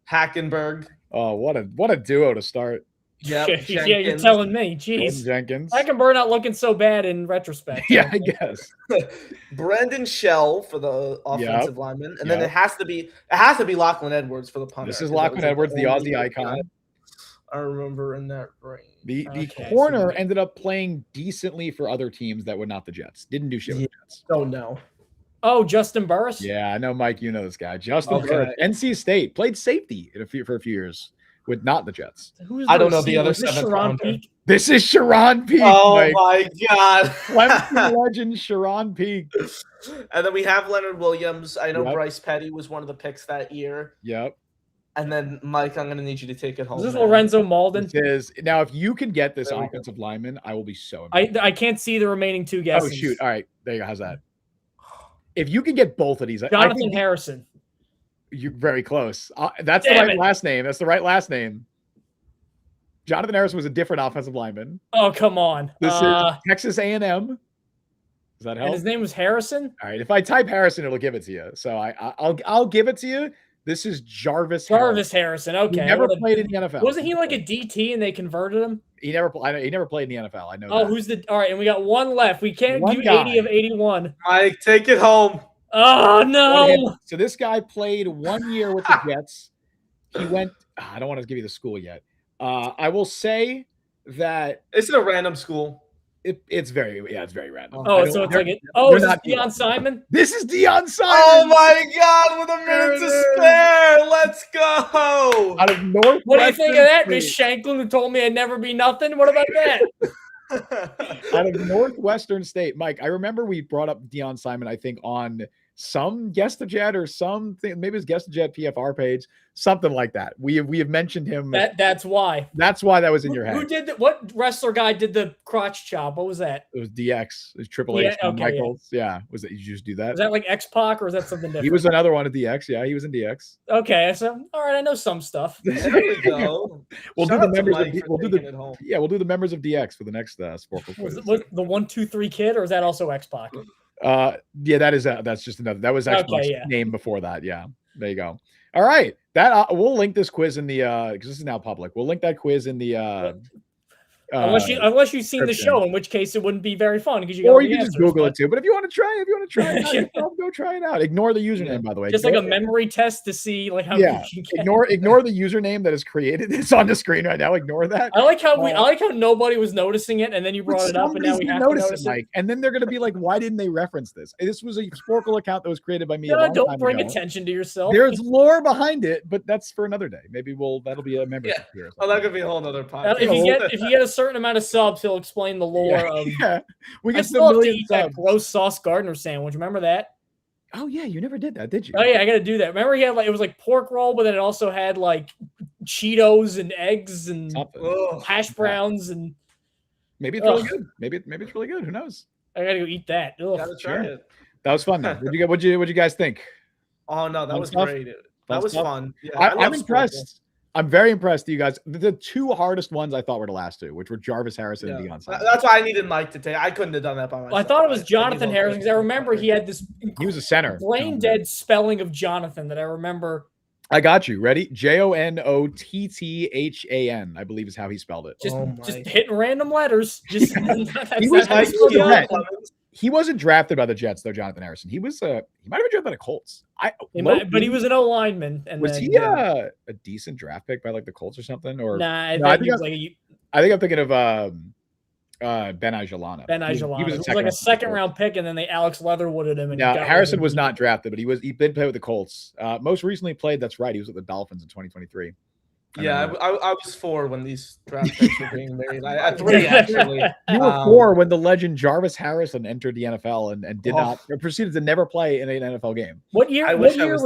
Speaker 3: Hackenberg.
Speaker 1: Oh, what a duo to start.
Speaker 3: Yep.
Speaker 2: Yeah, you're telling me. Jeez.
Speaker 1: Jenkins.
Speaker 2: Hackenberg not looking so bad in retrospect.
Speaker 1: Yeah, I guess.
Speaker 3: Brandon Shell for the offensive lineman, and then it has to be Lachlan Edwards for the punter.
Speaker 1: This is Lachlan Edwards, the Aussie icon.
Speaker 3: I remember in that range.
Speaker 1: The corner ended up playing decently for other teams that were not the Jets. Didn't do shit with the Jets.
Speaker 3: Oh no.
Speaker 2: Oh, Justin Burris.
Speaker 1: Yeah, I know, Mike. You know this guy, Justin Burris. NC State played safety for a few years with not the Jets.
Speaker 3: I don't know the other seventh rounder.
Speaker 1: This is Sharon Peak.
Speaker 3: Oh my God.
Speaker 1: Clemson legend Sharon Peak.
Speaker 3: And then we have Leonard Williams. I know Bryce Petty was one of the picks that year.
Speaker 1: Yep.
Speaker 3: And then Mike, I'm going to need you to take it home.
Speaker 2: Is this Lorenzo Malden?
Speaker 1: Now, if you can get this offensive lineman, I will be so impressed.
Speaker 2: I can't see the remaining two guesses.
Speaker 1: Oh shoot! All right, there you go. How's that? If you can get both of these,
Speaker 2: Jonathan Harrison.
Speaker 1: You're very close. That's the right last name. That's the right last name. Jonathan Harrison was a different offensive lineman.
Speaker 2: Oh, come on.
Speaker 1: This is Texas A&M. Does that
Speaker 2: And
Speaker 1: help?
Speaker 2: his name was Harrison.
Speaker 1: All right. If I type Harrison, it'll give it to you. So I'll give it to you. This is Jarvis
Speaker 2: Harrison. Okay.
Speaker 1: He never played in the NFL.
Speaker 2: Wasn't he like a DT and they converted him?
Speaker 1: He never played in the NFL. I know
Speaker 2: Oh,
Speaker 1: that.
Speaker 2: who's the all right? And we got one left. We can't
Speaker 1: One
Speaker 2: do
Speaker 1: guy.
Speaker 2: 80 of 81.
Speaker 3: Mike, take it home.
Speaker 2: Oh no.
Speaker 1: So this guy played 1 year with the Jets. He went. I don't want to give you the school yet. I will say that
Speaker 3: It's a random school.
Speaker 1: it's very random.
Speaker 2: Oh, so it's like is this Deion Simon?
Speaker 1: This is Deion Simon.
Speaker 3: Oh my God! With a minute to spare, let's go.
Speaker 1: Out of Northwestern.
Speaker 2: What do you think of that, Miss Shanklin, who told me I'd never be nothing? What about that?
Speaker 1: Out of Northwestern State, Mike. I remember we brought up Deion Simon. I think on some Guest the Jet or something, maybe it's Guest the Jet PFR page, something like that. We have mentioned him.
Speaker 2: That's why.
Speaker 1: That's why that was in your head.
Speaker 2: Who did what wrestler guy did the crotch chop? What was that?
Speaker 1: It was DX. It was Triple H.
Speaker 2: Yeah, okay,
Speaker 1: Michaels. Yeah. Was it? You just do that?
Speaker 2: Was that like X-Pac or was that something different?
Speaker 1: He was another one at DX. Yeah, he was in DX.
Speaker 2: Okay, so all right, I know some stuff.
Speaker 3: There we go.
Speaker 1: We'll
Speaker 3: Shout
Speaker 1: do the
Speaker 3: out to
Speaker 1: members.
Speaker 3: Mike
Speaker 1: Of,
Speaker 3: for
Speaker 1: we'll do
Speaker 3: taking
Speaker 1: the
Speaker 3: it home.
Speaker 1: yeah. We'll do the members of DX for the next Sporkle quiz.
Speaker 2: Was the 1, 2, 3 kid, or is that also X-Pac?
Speaker 1: Yeah, that's just another. That was Xbox
Speaker 2: Okay, yeah.
Speaker 1: name before that. Yeah, there you go. All right, that we'll link this quiz in the because this is now public. We'll link that quiz in the
Speaker 2: unless you've seen the
Speaker 1: description.
Speaker 2: show, in which case it wouldn't be very fun because
Speaker 1: or you can just Google it too. But if you want to try it out, go try it out. Ignore the username, by the way.
Speaker 2: Just like a memory test to see like how
Speaker 1: yeah.
Speaker 2: much you can.
Speaker 1: Ignore the username that is created. It's on the screen right now. Ignore that.
Speaker 2: I like how nobody was noticing it, and then you brought it up, and now we have to notice it.
Speaker 1: Mike. And then they're going to be like, "Why didn't they reference this?" This was a Sporkle account that was created by me.
Speaker 2: Don't bring attention to yourself.
Speaker 1: There's lore behind it, but that's for another day. Maybe that'll be a membership here.
Speaker 3: Oh, that could be a whole other podcast.
Speaker 2: If you get a certain amount of subs, he'll explain the lore of.
Speaker 1: Yeah, we
Speaker 2: I
Speaker 1: get
Speaker 2: still have to eat
Speaker 1: subs.
Speaker 2: that gross Sauce Gardner sandwich. Remember that?
Speaker 1: Oh yeah, you never did that, did you?
Speaker 2: Oh yeah, I got to do that. Remember he had it was like pork roll, but then it also had like Cheetos and eggs and hash browns and.
Speaker 1: Maybe it's really good. Maybe it's really good. Who knows?
Speaker 2: I gotta go eat that. Ugh.
Speaker 3: Gotta try it.
Speaker 1: That was fun. What'd you guys think?
Speaker 3: Oh no, that was great. That was fun. Yeah,
Speaker 1: I'm impressed. I'm very impressed, you guys. The two hardest ones I thought were the last two, which were Jarvis Harrison and Deion Simon.
Speaker 3: That's why I needed Mike to take. I couldn't have done that by myself.
Speaker 2: Well, I thought it was Jonathan Harrison because I remember he had this.
Speaker 1: He was a center.
Speaker 2: Brain dead spelling of Jonathan that I remember.
Speaker 1: I got you. Ready? JONOTTHAN, I believe is how he spelled it.
Speaker 2: Just hitting random letters. Just
Speaker 1: he wasn't drafted by the Jets though. Jonathan Harrison. He was. He might have been drafted by the Colts.
Speaker 2: But he was an O lineman. And
Speaker 1: was he a decent draft pick by like the Colts or something? Or
Speaker 2: I think
Speaker 1: I'm thinking of Ben Ajalana.
Speaker 2: He was like a second round pick, and then they Alex Leatherwooded him. And
Speaker 1: Harrison was not drafted, but he did play with the Colts. Most recently played. That's right. He was with the Dolphins in 2023.
Speaker 3: Yeah, I was 4 when these draft picks were being made. I 3 actually.
Speaker 1: You were 4 when the legend Jarvis Harrison entered the NFL and did not proceeded to never play in an NFL game.
Speaker 2: What year? What year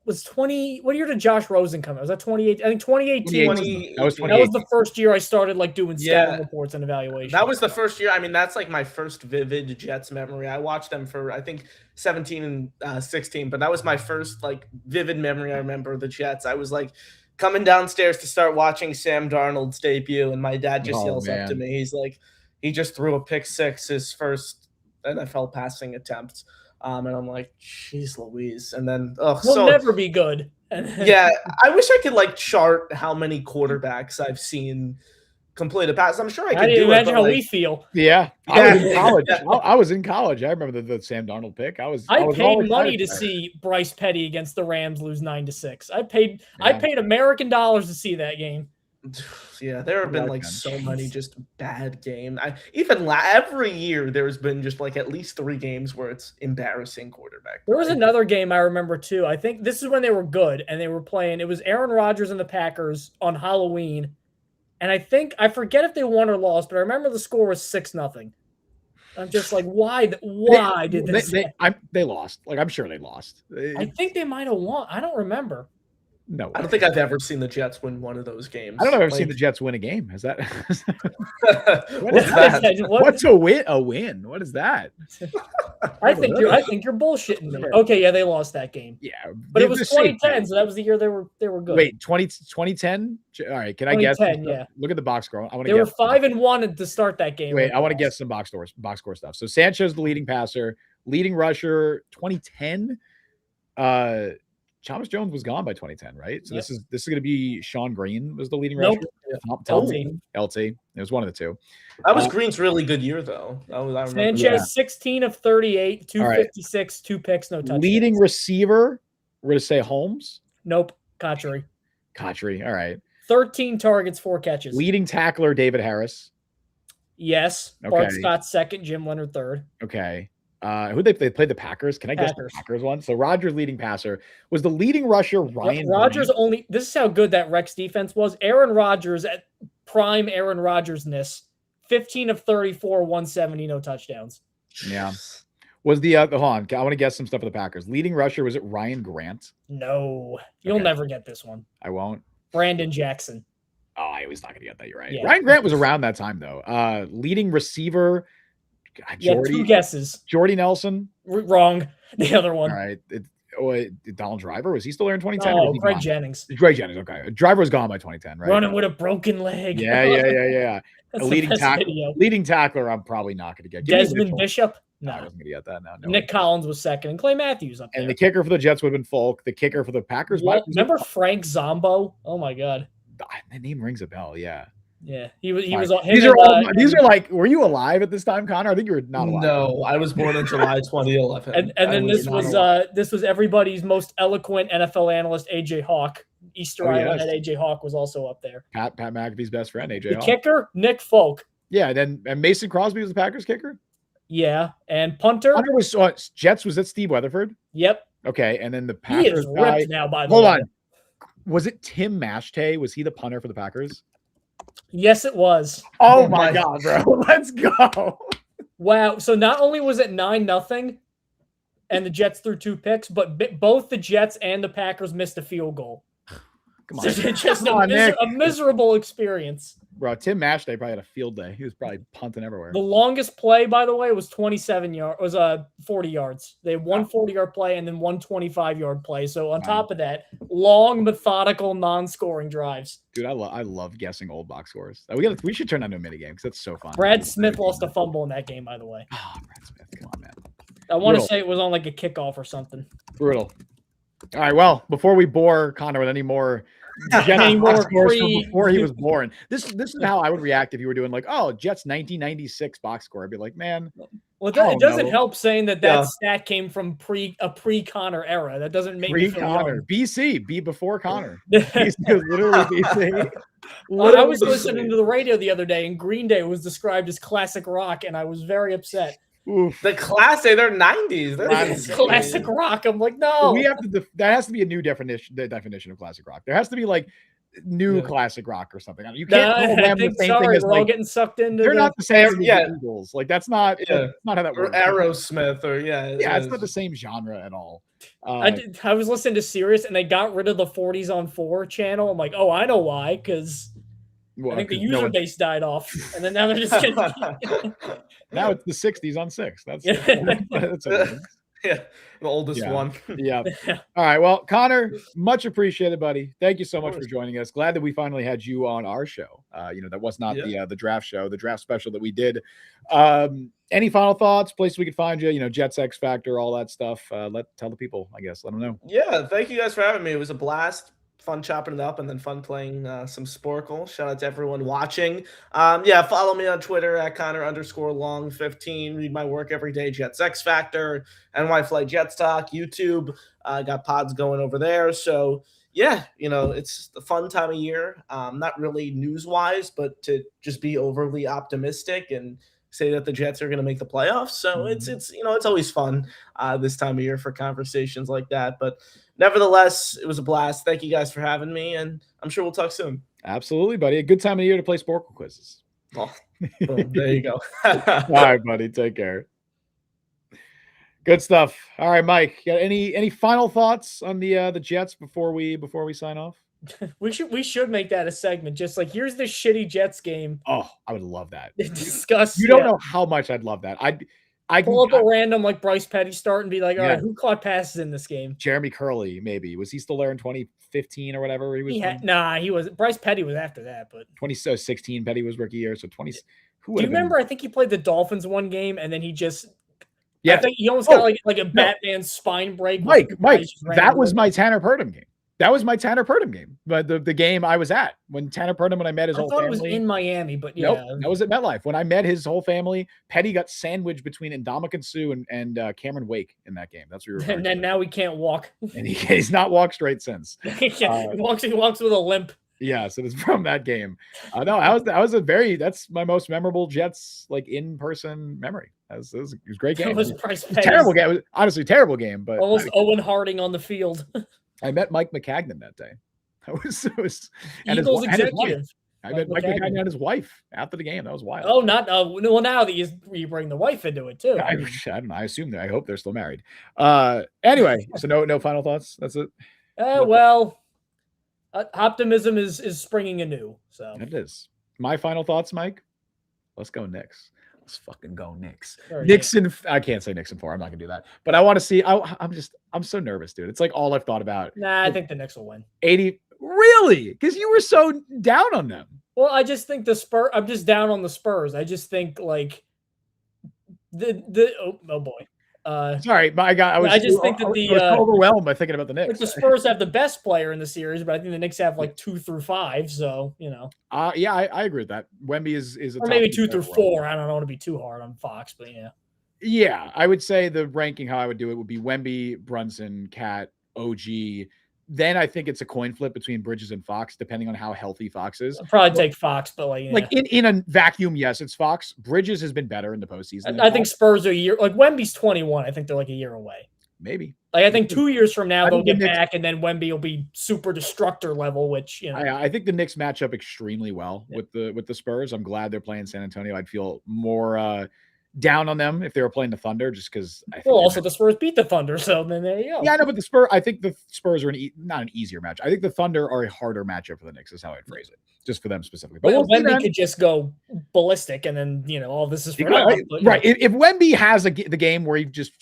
Speaker 2: was 20? What year did Josh Rosen come out? Was that 2018? I think 2018.
Speaker 1: That was
Speaker 2: the first year I started like doing scouting reports and evaluation.
Speaker 3: That was the first year. I mean, that's like my first vivid Jets memory. I watched them for I think 17 and 16, but that was my first like vivid memory. I remember the Jets. I was like coming downstairs to start watching Sam Darnold's debut, and my dad just yells up to me. He's like, he just threw a pick six, his first NFL passing attempt. And I'm like, jeez Louise. And then,
Speaker 2: we'll never be good.
Speaker 3: Yeah, I wish I could like chart how many quarterbacks I've seen complete a pass. I'm sure I can do it.
Speaker 2: Imagine how we feel.
Speaker 1: Yeah. I was in college. I was in college. I remember the Sam Darnold pick. I
Speaker 2: paid money to see Bryce Petty against the Rams lose 9-6. I paid American dollars to see that game.
Speaker 3: Yeah, there have been like so many just bad games. Every year there's been just like at least 3 games where it's embarrassing quarterback.
Speaker 2: There was another game I remember too. I think this is when they were good and they were playing. It was Aaron Rodgers and the Packers on Halloween, and I forget if they won or lost, but I remember the score was 6-0. I'm just like, why did this?
Speaker 1: They lost. Like I'm sure they lost.
Speaker 2: I think they might have won. I don't remember.
Speaker 1: No way.
Speaker 3: I don't think I've ever seen the Jets win one of those games.
Speaker 1: I don't know if I've seen the Jets win a game. Is that
Speaker 3: What's that?
Speaker 1: What's a win? A win? What is that?
Speaker 2: I think you're bullshitting me. Okay, yeah, they lost that game.
Speaker 1: Yeah,
Speaker 2: but it was 2010, so that was the year they were good.
Speaker 1: Wait, 2010? All right, can I guess?
Speaker 2: Yeah.
Speaker 1: Look at the box score. I want
Speaker 2: to. They were 5-1 to start that game.
Speaker 1: Wait, I want to guess some box score stuff. So Sancho's the leading passer, leading rusher. 2010. Thomas Jones was gone by 2010, right? So this is going to be Sean Green was the leading rusher. LT. It was one of the two.
Speaker 3: That was Green's really good year, though.
Speaker 2: Sanchez 16 of 38, 256, 2 picks, no touchdowns.
Speaker 1: Leading receiver, we're going to say Holmes.
Speaker 2: Nope, Kotchery.
Speaker 1: All right.
Speaker 2: 13 targets, 4 catches.
Speaker 1: Leading tackler, David Harris.
Speaker 2: Yes. Bart Scott second, Jim Leonard third.
Speaker 1: Okay. Who they played the Packers? Can I guess the Packers one? So Rodgers leading passer was the leading rusher. Ryan
Speaker 2: Rodgers only. This is how good that Rex defense was. Aaron Rodgers at prime Aaron Rodgers-ness, 15 of 34, 170, no touchdowns.
Speaker 1: Yeah. Was the hold on? I want to guess some stuff for the Packers. Leading rusher, was it Ryan Grant?
Speaker 2: No, you'll never get this one.
Speaker 1: I won't.
Speaker 2: Brandon Jackson.
Speaker 1: Oh, I was not going to get that. You're right.
Speaker 2: Yeah.
Speaker 1: Ryan Grant was around that time though. Leading receiver.
Speaker 2: God, 2 guesses.
Speaker 1: Jordy Nelson.
Speaker 2: Wrong. The other one.
Speaker 1: All right. Donald Driver, was he still there in 2010?
Speaker 2: Oh, Greg Jennings.
Speaker 1: Okay. Driver was gone by 2010, right?
Speaker 2: Running with a broken leg.
Speaker 1: Yeah. A leading tackler, I'm probably not going to get.
Speaker 2: Desmond Bishop.
Speaker 1: No, I wasn't going to get that. No.
Speaker 2: Nick Collins was second, and Clay Matthews up there.
Speaker 1: And the kicker for the Jets would have been Folk. The kicker for the Packers.
Speaker 2: Remember Frank Zombo? Oh my God.
Speaker 1: That name rings a bell. Yeah.
Speaker 2: Yeah, he was.
Speaker 1: These are like. Were you alive at this time, Connor? I think you were not alive.
Speaker 3: No, I was born in July 2011.
Speaker 2: And then this was everybody's most eloquent NFL analyst, AJ Hawk. Easter Island at AJ Hawk was also up there.
Speaker 1: Pat McAfee's best friend, AJ Hawk.
Speaker 2: Kicker, Nick Folk.
Speaker 1: Yeah, and Mason Crosby was the Packers kicker.
Speaker 2: Yeah, and punter.
Speaker 1: Punter was Jets. Was that Steve Weatherford?
Speaker 2: Yep.
Speaker 1: Okay, and then the Packers.
Speaker 2: He is ripped now. By the way,
Speaker 1: hold on. Was it Tim Mashtay? Was he the punter for the Packers?
Speaker 2: Yes, it was.
Speaker 1: Oh my God, bro. Let's go.
Speaker 2: Wow. So not only was it 9-0 and the Jets threw 2 picks, but both the Jets and the Packers missed a field goal.
Speaker 1: Come on.
Speaker 2: So just a miserable experience.
Speaker 1: Bro, Tim Mashtay probably had a field day. He was probably punting everywhere.
Speaker 2: The longest play, by the way, was 27 yards. Was 40 yards. They had one 40-yard play and then one 25-yard play. So on top of that, long, methodical, non-scoring drives.
Speaker 1: Dude, I love guessing old box scores. We should turn that into a mini game because that's so fun.
Speaker 2: Brad Smith lost a fumble in that game, by the way.
Speaker 1: Oh, Brad Smith, come on, man.
Speaker 2: I want to say it was on like a kickoff or something.
Speaker 1: Brutal. All right, well, before we bore Connor with any more before he was born. This is how I would react if you were doing like, oh, Jets 1996 box score. I'd be like, man.
Speaker 2: Well, it doesn't help saying that stat came from a pre-Connor era. That doesn't make me feel
Speaker 1: Connor. BC, be before Connor. BC was literally BC.
Speaker 2: I was listening to the radio the other day, and Green Day was described as classic rock, and I was very upset.
Speaker 3: Oof. The classic, they're 90s.
Speaker 2: That's classic rock. I'm like, no.
Speaker 1: We have to. That has to be a new definition. The definition of classic rock. There has to be like new classic rock or something. You can't call them the same thing as
Speaker 2: we're all getting sucked into.
Speaker 1: They're not the same as the Eagles. Like that's not. That's not how that works.
Speaker 3: Or Aerosmith, or
Speaker 1: it's not the same genre at all.
Speaker 2: I was listening to Sirius, and they got rid of the 40s on 4 channel. I'm like, oh, I know why, because. I think the user base died off, and then now they're just getting.
Speaker 3: Now
Speaker 1: it's the 60s on 6. That's
Speaker 3: amazing. Yeah, the oldest one.
Speaker 1: Yeah. All right. Well, Connor, much appreciated, buddy. Thank you so much for joining us. Glad that we finally had you on our show. That was not the draft show, the draft special that we did. Any final thoughts? Places we could find you? Jets X Factor, all that stuff. Tell the people. I guess let them know.
Speaker 3: Yeah. Thank you guys for having me. It was a blast. Fun chopping it up and then fun playing some Sporkle. Shout out to everyone watching. Follow me on Twitter at Connor_long15. Read my work every day. Jets X Factor, NY Flight Jets Talk, YouTube. Got pods going over there. So it's a fun time of year. Not really news-wise, but to just be overly optimistic and say that the Jets are going to make the playoffs. So it's always fun this time of year for conversations like that. But nevertheless, it was a blast. Thank you guys for having me, and I'm sure we'll talk soon.
Speaker 1: Absolutely, buddy. A good time of year to play Sporkle quizzes.
Speaker 3: Oh, there you go.
Speaker 1: All right, buddy. Take care. Good stuff. All right, Mike. Got any final thoughts on the Jets before we sign off?
Speaker 2: We should make that a segment. Just like, here's the shitty Jets game.
Speaker 1: Oh, I would love that.
Speaker 2: Discuss.
Speaker 1: You don't know how much I'd love that. I
Speaker 2: pull up a random like Bryce Petty start and be like, all
Speaker 1: Yeah.
Speaker 2: right, who caught passes in this game?
Speaker 1: Jeremy Curley, maybe. Was he still there in 2015 or whatever? He was.
Speaker 2: He was. Bryce Petty was after that, but
Speaker 1: 2016 Petty was rookie year, so 20.
Speaker 2: Do you remember? I think he played the Dolphins one game, and then he just.
Speaker 1: Yeah,
Speaker 2: I think he almost got like a Batman spine break.
Speaker 1: Mike, that was my Tanner Purdom game. That was my Tanner Purdom game. But the game I was at when Tanner Purdom, when I met his whole family.
Speaker 2: I thought it was in Miami, but yeah.
Speaker 1: Nope, that was at MetLife. When I met his whole family, Petty got sandwiched between Ndamukong Suh and Cameron Wake in that game. That's what we were.
Speaker 2: And then now he can't walk.
Speaker 1: And he's not walked straight since.
Speaker 2: He walks with a limp.
Speaker 1: Yeah, so it's from that game. No, that's my most memorable Jets like in-person memory. It was a great game. It was terrible game. It was honestly a terrible game, but
Speaker 2: almost Owen Harding on the field.
Speaker 1: I met Mike McCagnon that day. It was
Speaker 2: and Eagles executive.
Speaker 1: I met Mike McCagnon and his wife after the game. That was wild.
Speaker 2: Oh, not well. Now that you bring the wife into it too.
Speaker 1: I don't know. I assume that. I hope they're still married. Anyway, so no final thoughts. That's it.
Speaker 2: Well, optimism is springing anew. So
Speaker 1: it is. My final thoughts, Mike. Let's go Knicks. Let's fucking go Knicks. Nixon. I can't say Nixon 4. I'm not gonna do that. But I want to see. I'm so nervous, dude. It's like all I've thought about.
Speaker 2: Nah, I think the Knicks will win.
Speaker 1: 80. Really? Because you were so down on them.
Speaker 2: Well, I just think the Spurs. I'm just down on the Spurs. I just think like oh boy.
Speaker 1: Sorry, but I was overwhelmed by thinking about the Knicks.
Speaker 2: Like the Spurs have the best player in the series, but I think the Knicks have like 2 through 5. So
Speaker 1: yeah, I agree with that. Wemby is
Speaker 2: or maybe 2 through 4. I don't want to be too hard on Fox, but yeah.
Speaker 1: Yeah, I would say the ranking how I would do it would be Wemby, Brunson, Cat, OG. Then I think it's a coin flip between Bridges and Fox, depending on how healthy Fox is.
Speaker 2: I'll probably take Fox, but like
Speaker 1: in a vacuum, yes, it's Fox. Bridges has been better in the postseason.
Speaker 2: I think Spurs are a year like Wemby's 21. I think they're like a year away.
Speaker 1: Maybe.
Speaker 2: Like I think 2 years from now they'll get back, and then Wemby will be super destructor level. Which
Speaker 1: I think the Knicks match up extremely well with the Spurs. I'm glad they're playing San Antonio. I'd feel more down on them if they were playing the Thunder, just because.
Speaker 2: Well, also the Spurs beat the Thunder, so then there you go.
Speaker 1: Yeah, I know, but I think the Spurs are not an easier match. I think the Thunder are a harder matchup for the Knicks. Is how I'd phrase it, just for them specifically.
Speaker 2: But Wemby could just go ballistic, and then all this is for
Speaker 1: right. If Wemby has the game where he just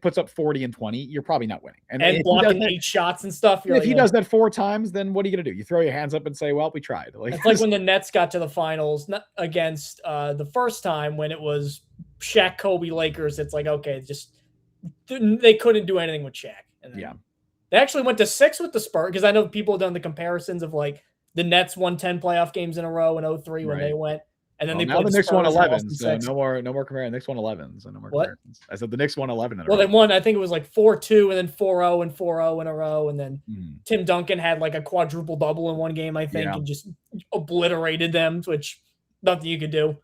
Speaker 1: puts up 40 and 20, you're probably not winning.
Speaker 2: And blocking 8 shots and stuff.
Speaker 1: If he does that 4 times, then what are you gonna do? You throw your hands up and say, "Well, we tried."
Speaker 2: It's like when the Nets got to the finals against the first time when it was Shaq, Kobe, Lakers. It's like, okay, just they couldn't do anything with Shaq. And then they actually went to 6 with the Spurs, because I know people have done the comparisons of like the Nets won 10 playoff games in a row in 03 when they went, and then they
Speaker 1: now
Speaker 2: played
Speaker 1: the Knicks won 11. So no more comparing. The Knicks won 11. So no more comparisons. I said the Knicks won 11 in a row.
Speaker 2: Well, they won. I think it was like 4-2 and then 4-0 and 4-0 in a row, and then Tim Duncan had like a quadruple double in one game, I think, and just obliterated them, which nothing you could do.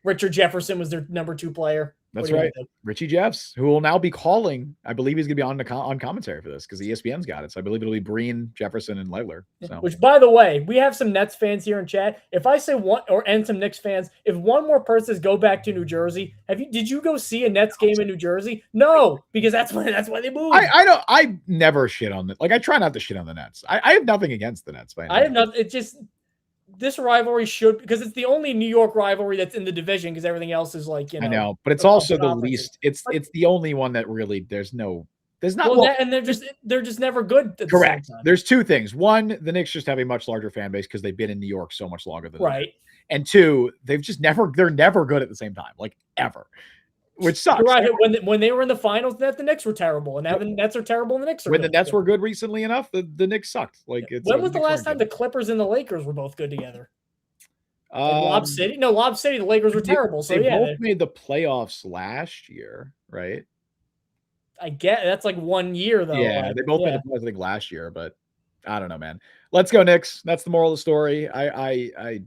Speaker 2: Richard Jefferson was their number 2 player.
Speaker 1: That's right. Richie Jeffs, who will now be calling. I believe he's going to be on commentary for this because ESPN's got it. So I believe it'll be Breen, Jefferson, and Legler. So.
Speaker 2: Which, by the way, we have some Nets fans here in chat. If I say one, and some Knicks fans, if one more person says go back to New Jersey, did you go see a Nets game in New Jersey? No, because that's why they moved.
Speaker 1: I never shit on it. Like I try not to shit on the Nets. I have nothing against the Nets.
Speaker 2: I have nothing. It just. This rivalry should, because it's the only New York rivalry that's in the division, because everything else is like,
Speaker 1: I know, but it's also the least. It's the only one that really there's not.
Speaker 2: And they're just never good. At
Speaker 1: correct.
Speaker 2: The same time.
Speaker 1: There's 2 things. One, the Knicks just have a much larger fan base because they've been in New York so much longer than
Speaker 2: right.
Speaker 1: And 2, they're never good at the same time, like ever. Which sucks.
Speaker 2: You're right. When they were in the finals, the Knicks were terrible, and now the Nets are terrible, and the Knicks are
Speaker 1: when
Speaker 2: good.
Speaker 1: the Nets were good recently enough, the Knicks sucked. Like
Speaker 2: when was the last time the Clippers and the Lakers were both good together? Lob City? No, Lob City. The Lakers were terrible. So
Speaker 1: they both made the playoffs last year, right?
Speaker 2: I get that's like 1 year though.
Speaker 1: Yeah, they both made the playoffs I think last year, but I don't know, man. Let's go Knicks. That's the moral of the story. I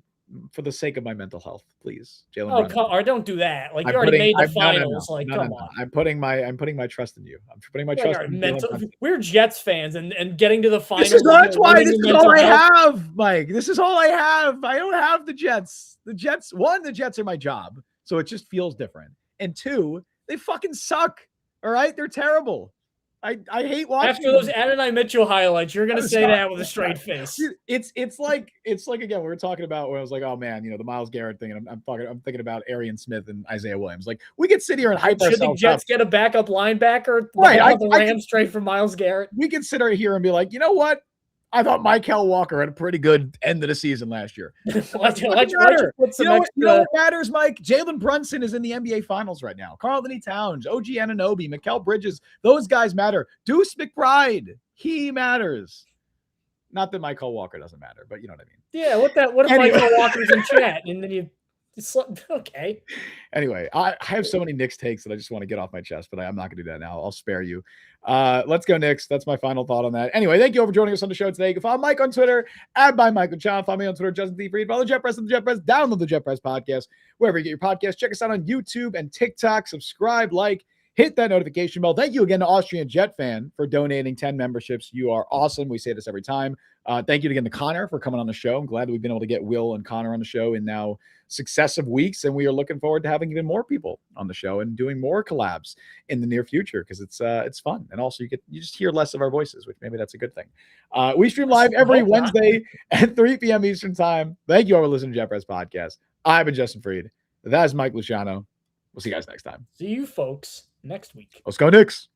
Speaker 1: for the sake of my mental health, please, Jalen.
Speaker 2: Oh, don't do that. Like you already made the finals. Like, come on.
Speaker 1: I'm putting my trust in you. I'm putting my trust in you.
Speaker 2: We're Jets fans, and getting to the finals.
Speaker 1: This is all I have, Mike. This is all I have. I don't have the Jets. The Jets are my job, so it just feels different. And 2, they fucking suck. All right, they're terrible. I hate watching
Speaker 2: After those Adonai Mitchell highlights, you're gonna say that with a straight face.
Speaker 1: Dude, it's like again, we were talking about where I was like, oh man, the Myles Garrett thing, and I'm thinking about Arian Smith and Isaiah Williams. Like, we could sit here and hype
Speaker 2: Should
Speaker 1: ourselves
Speaker 2: the Jets
Speaker 1: up.
Speaker 2: get a backup linebacker?
Speaker 1: Right,
Speaker 2: The Rams trade for Myles Garrett.
Speaker 1: We could sit here and be like, you know what? I thought Mykal Walker had a pretty good end of the season last year.
Speaker 2: Let's
Speaker 1: Put
Speaker 2: put
Speaker 1: you
Speaker 2: some
Speaker 1: know
Speaker 2: extra.
Speaker 1: what matters, Mike? Jalen Brunson is in the NBA Finals right now. Karl-Anthony Towns, OG Anunoby, Mikal Bridges, those guys matter. Deuce McBride, he matters. Not that Mykal Walker doesn't matter, but you know what I mean.
Speaker 2: Yeah, what if
Speaker 1: Anyway.
Speaker 2: Mykal Walker's in chat and then you okay.
Speaker 1: Anyway, I have so many Knicks takes that I just want to get off my chest, but I'm not going to do that now. I'll spare you. Let's go Knicks. That's my final thought on that. Anyway, thank you all for joining us on the show today. You can follow Mike on Twitter @ByMikeLuciano. Follow me on Twitter, Justin D. Freed. Follow the Jet Press and the Jet Press. Download the Jet Press podcast wherever you get your podcast. Check us out on YouTube and TikTok. Subscribe, like, hit that notification bell. Thank you again to Austrian Jet Fan for donating 10 memberships. You are awesome. We say this every time. Thank you again to Connor for coming on the show. I'm glad that we've been able to get Will and Connor on the show in now successive weeks, and we are looking forward to having even more people on the show and doing more collabs in the near future because it's fun, and also you just hear less of our voices, which maybe that's a good thing. We stream live every Wednesday at 3 p.m. Eastern time. Thank you all for listening to Jet Press Podcast. I've been Justin Freed. That is Mike Luciano. We'll see you guys next time.
Speaker 2: See you folks next week.
Speaker 1: Let's go Knicks.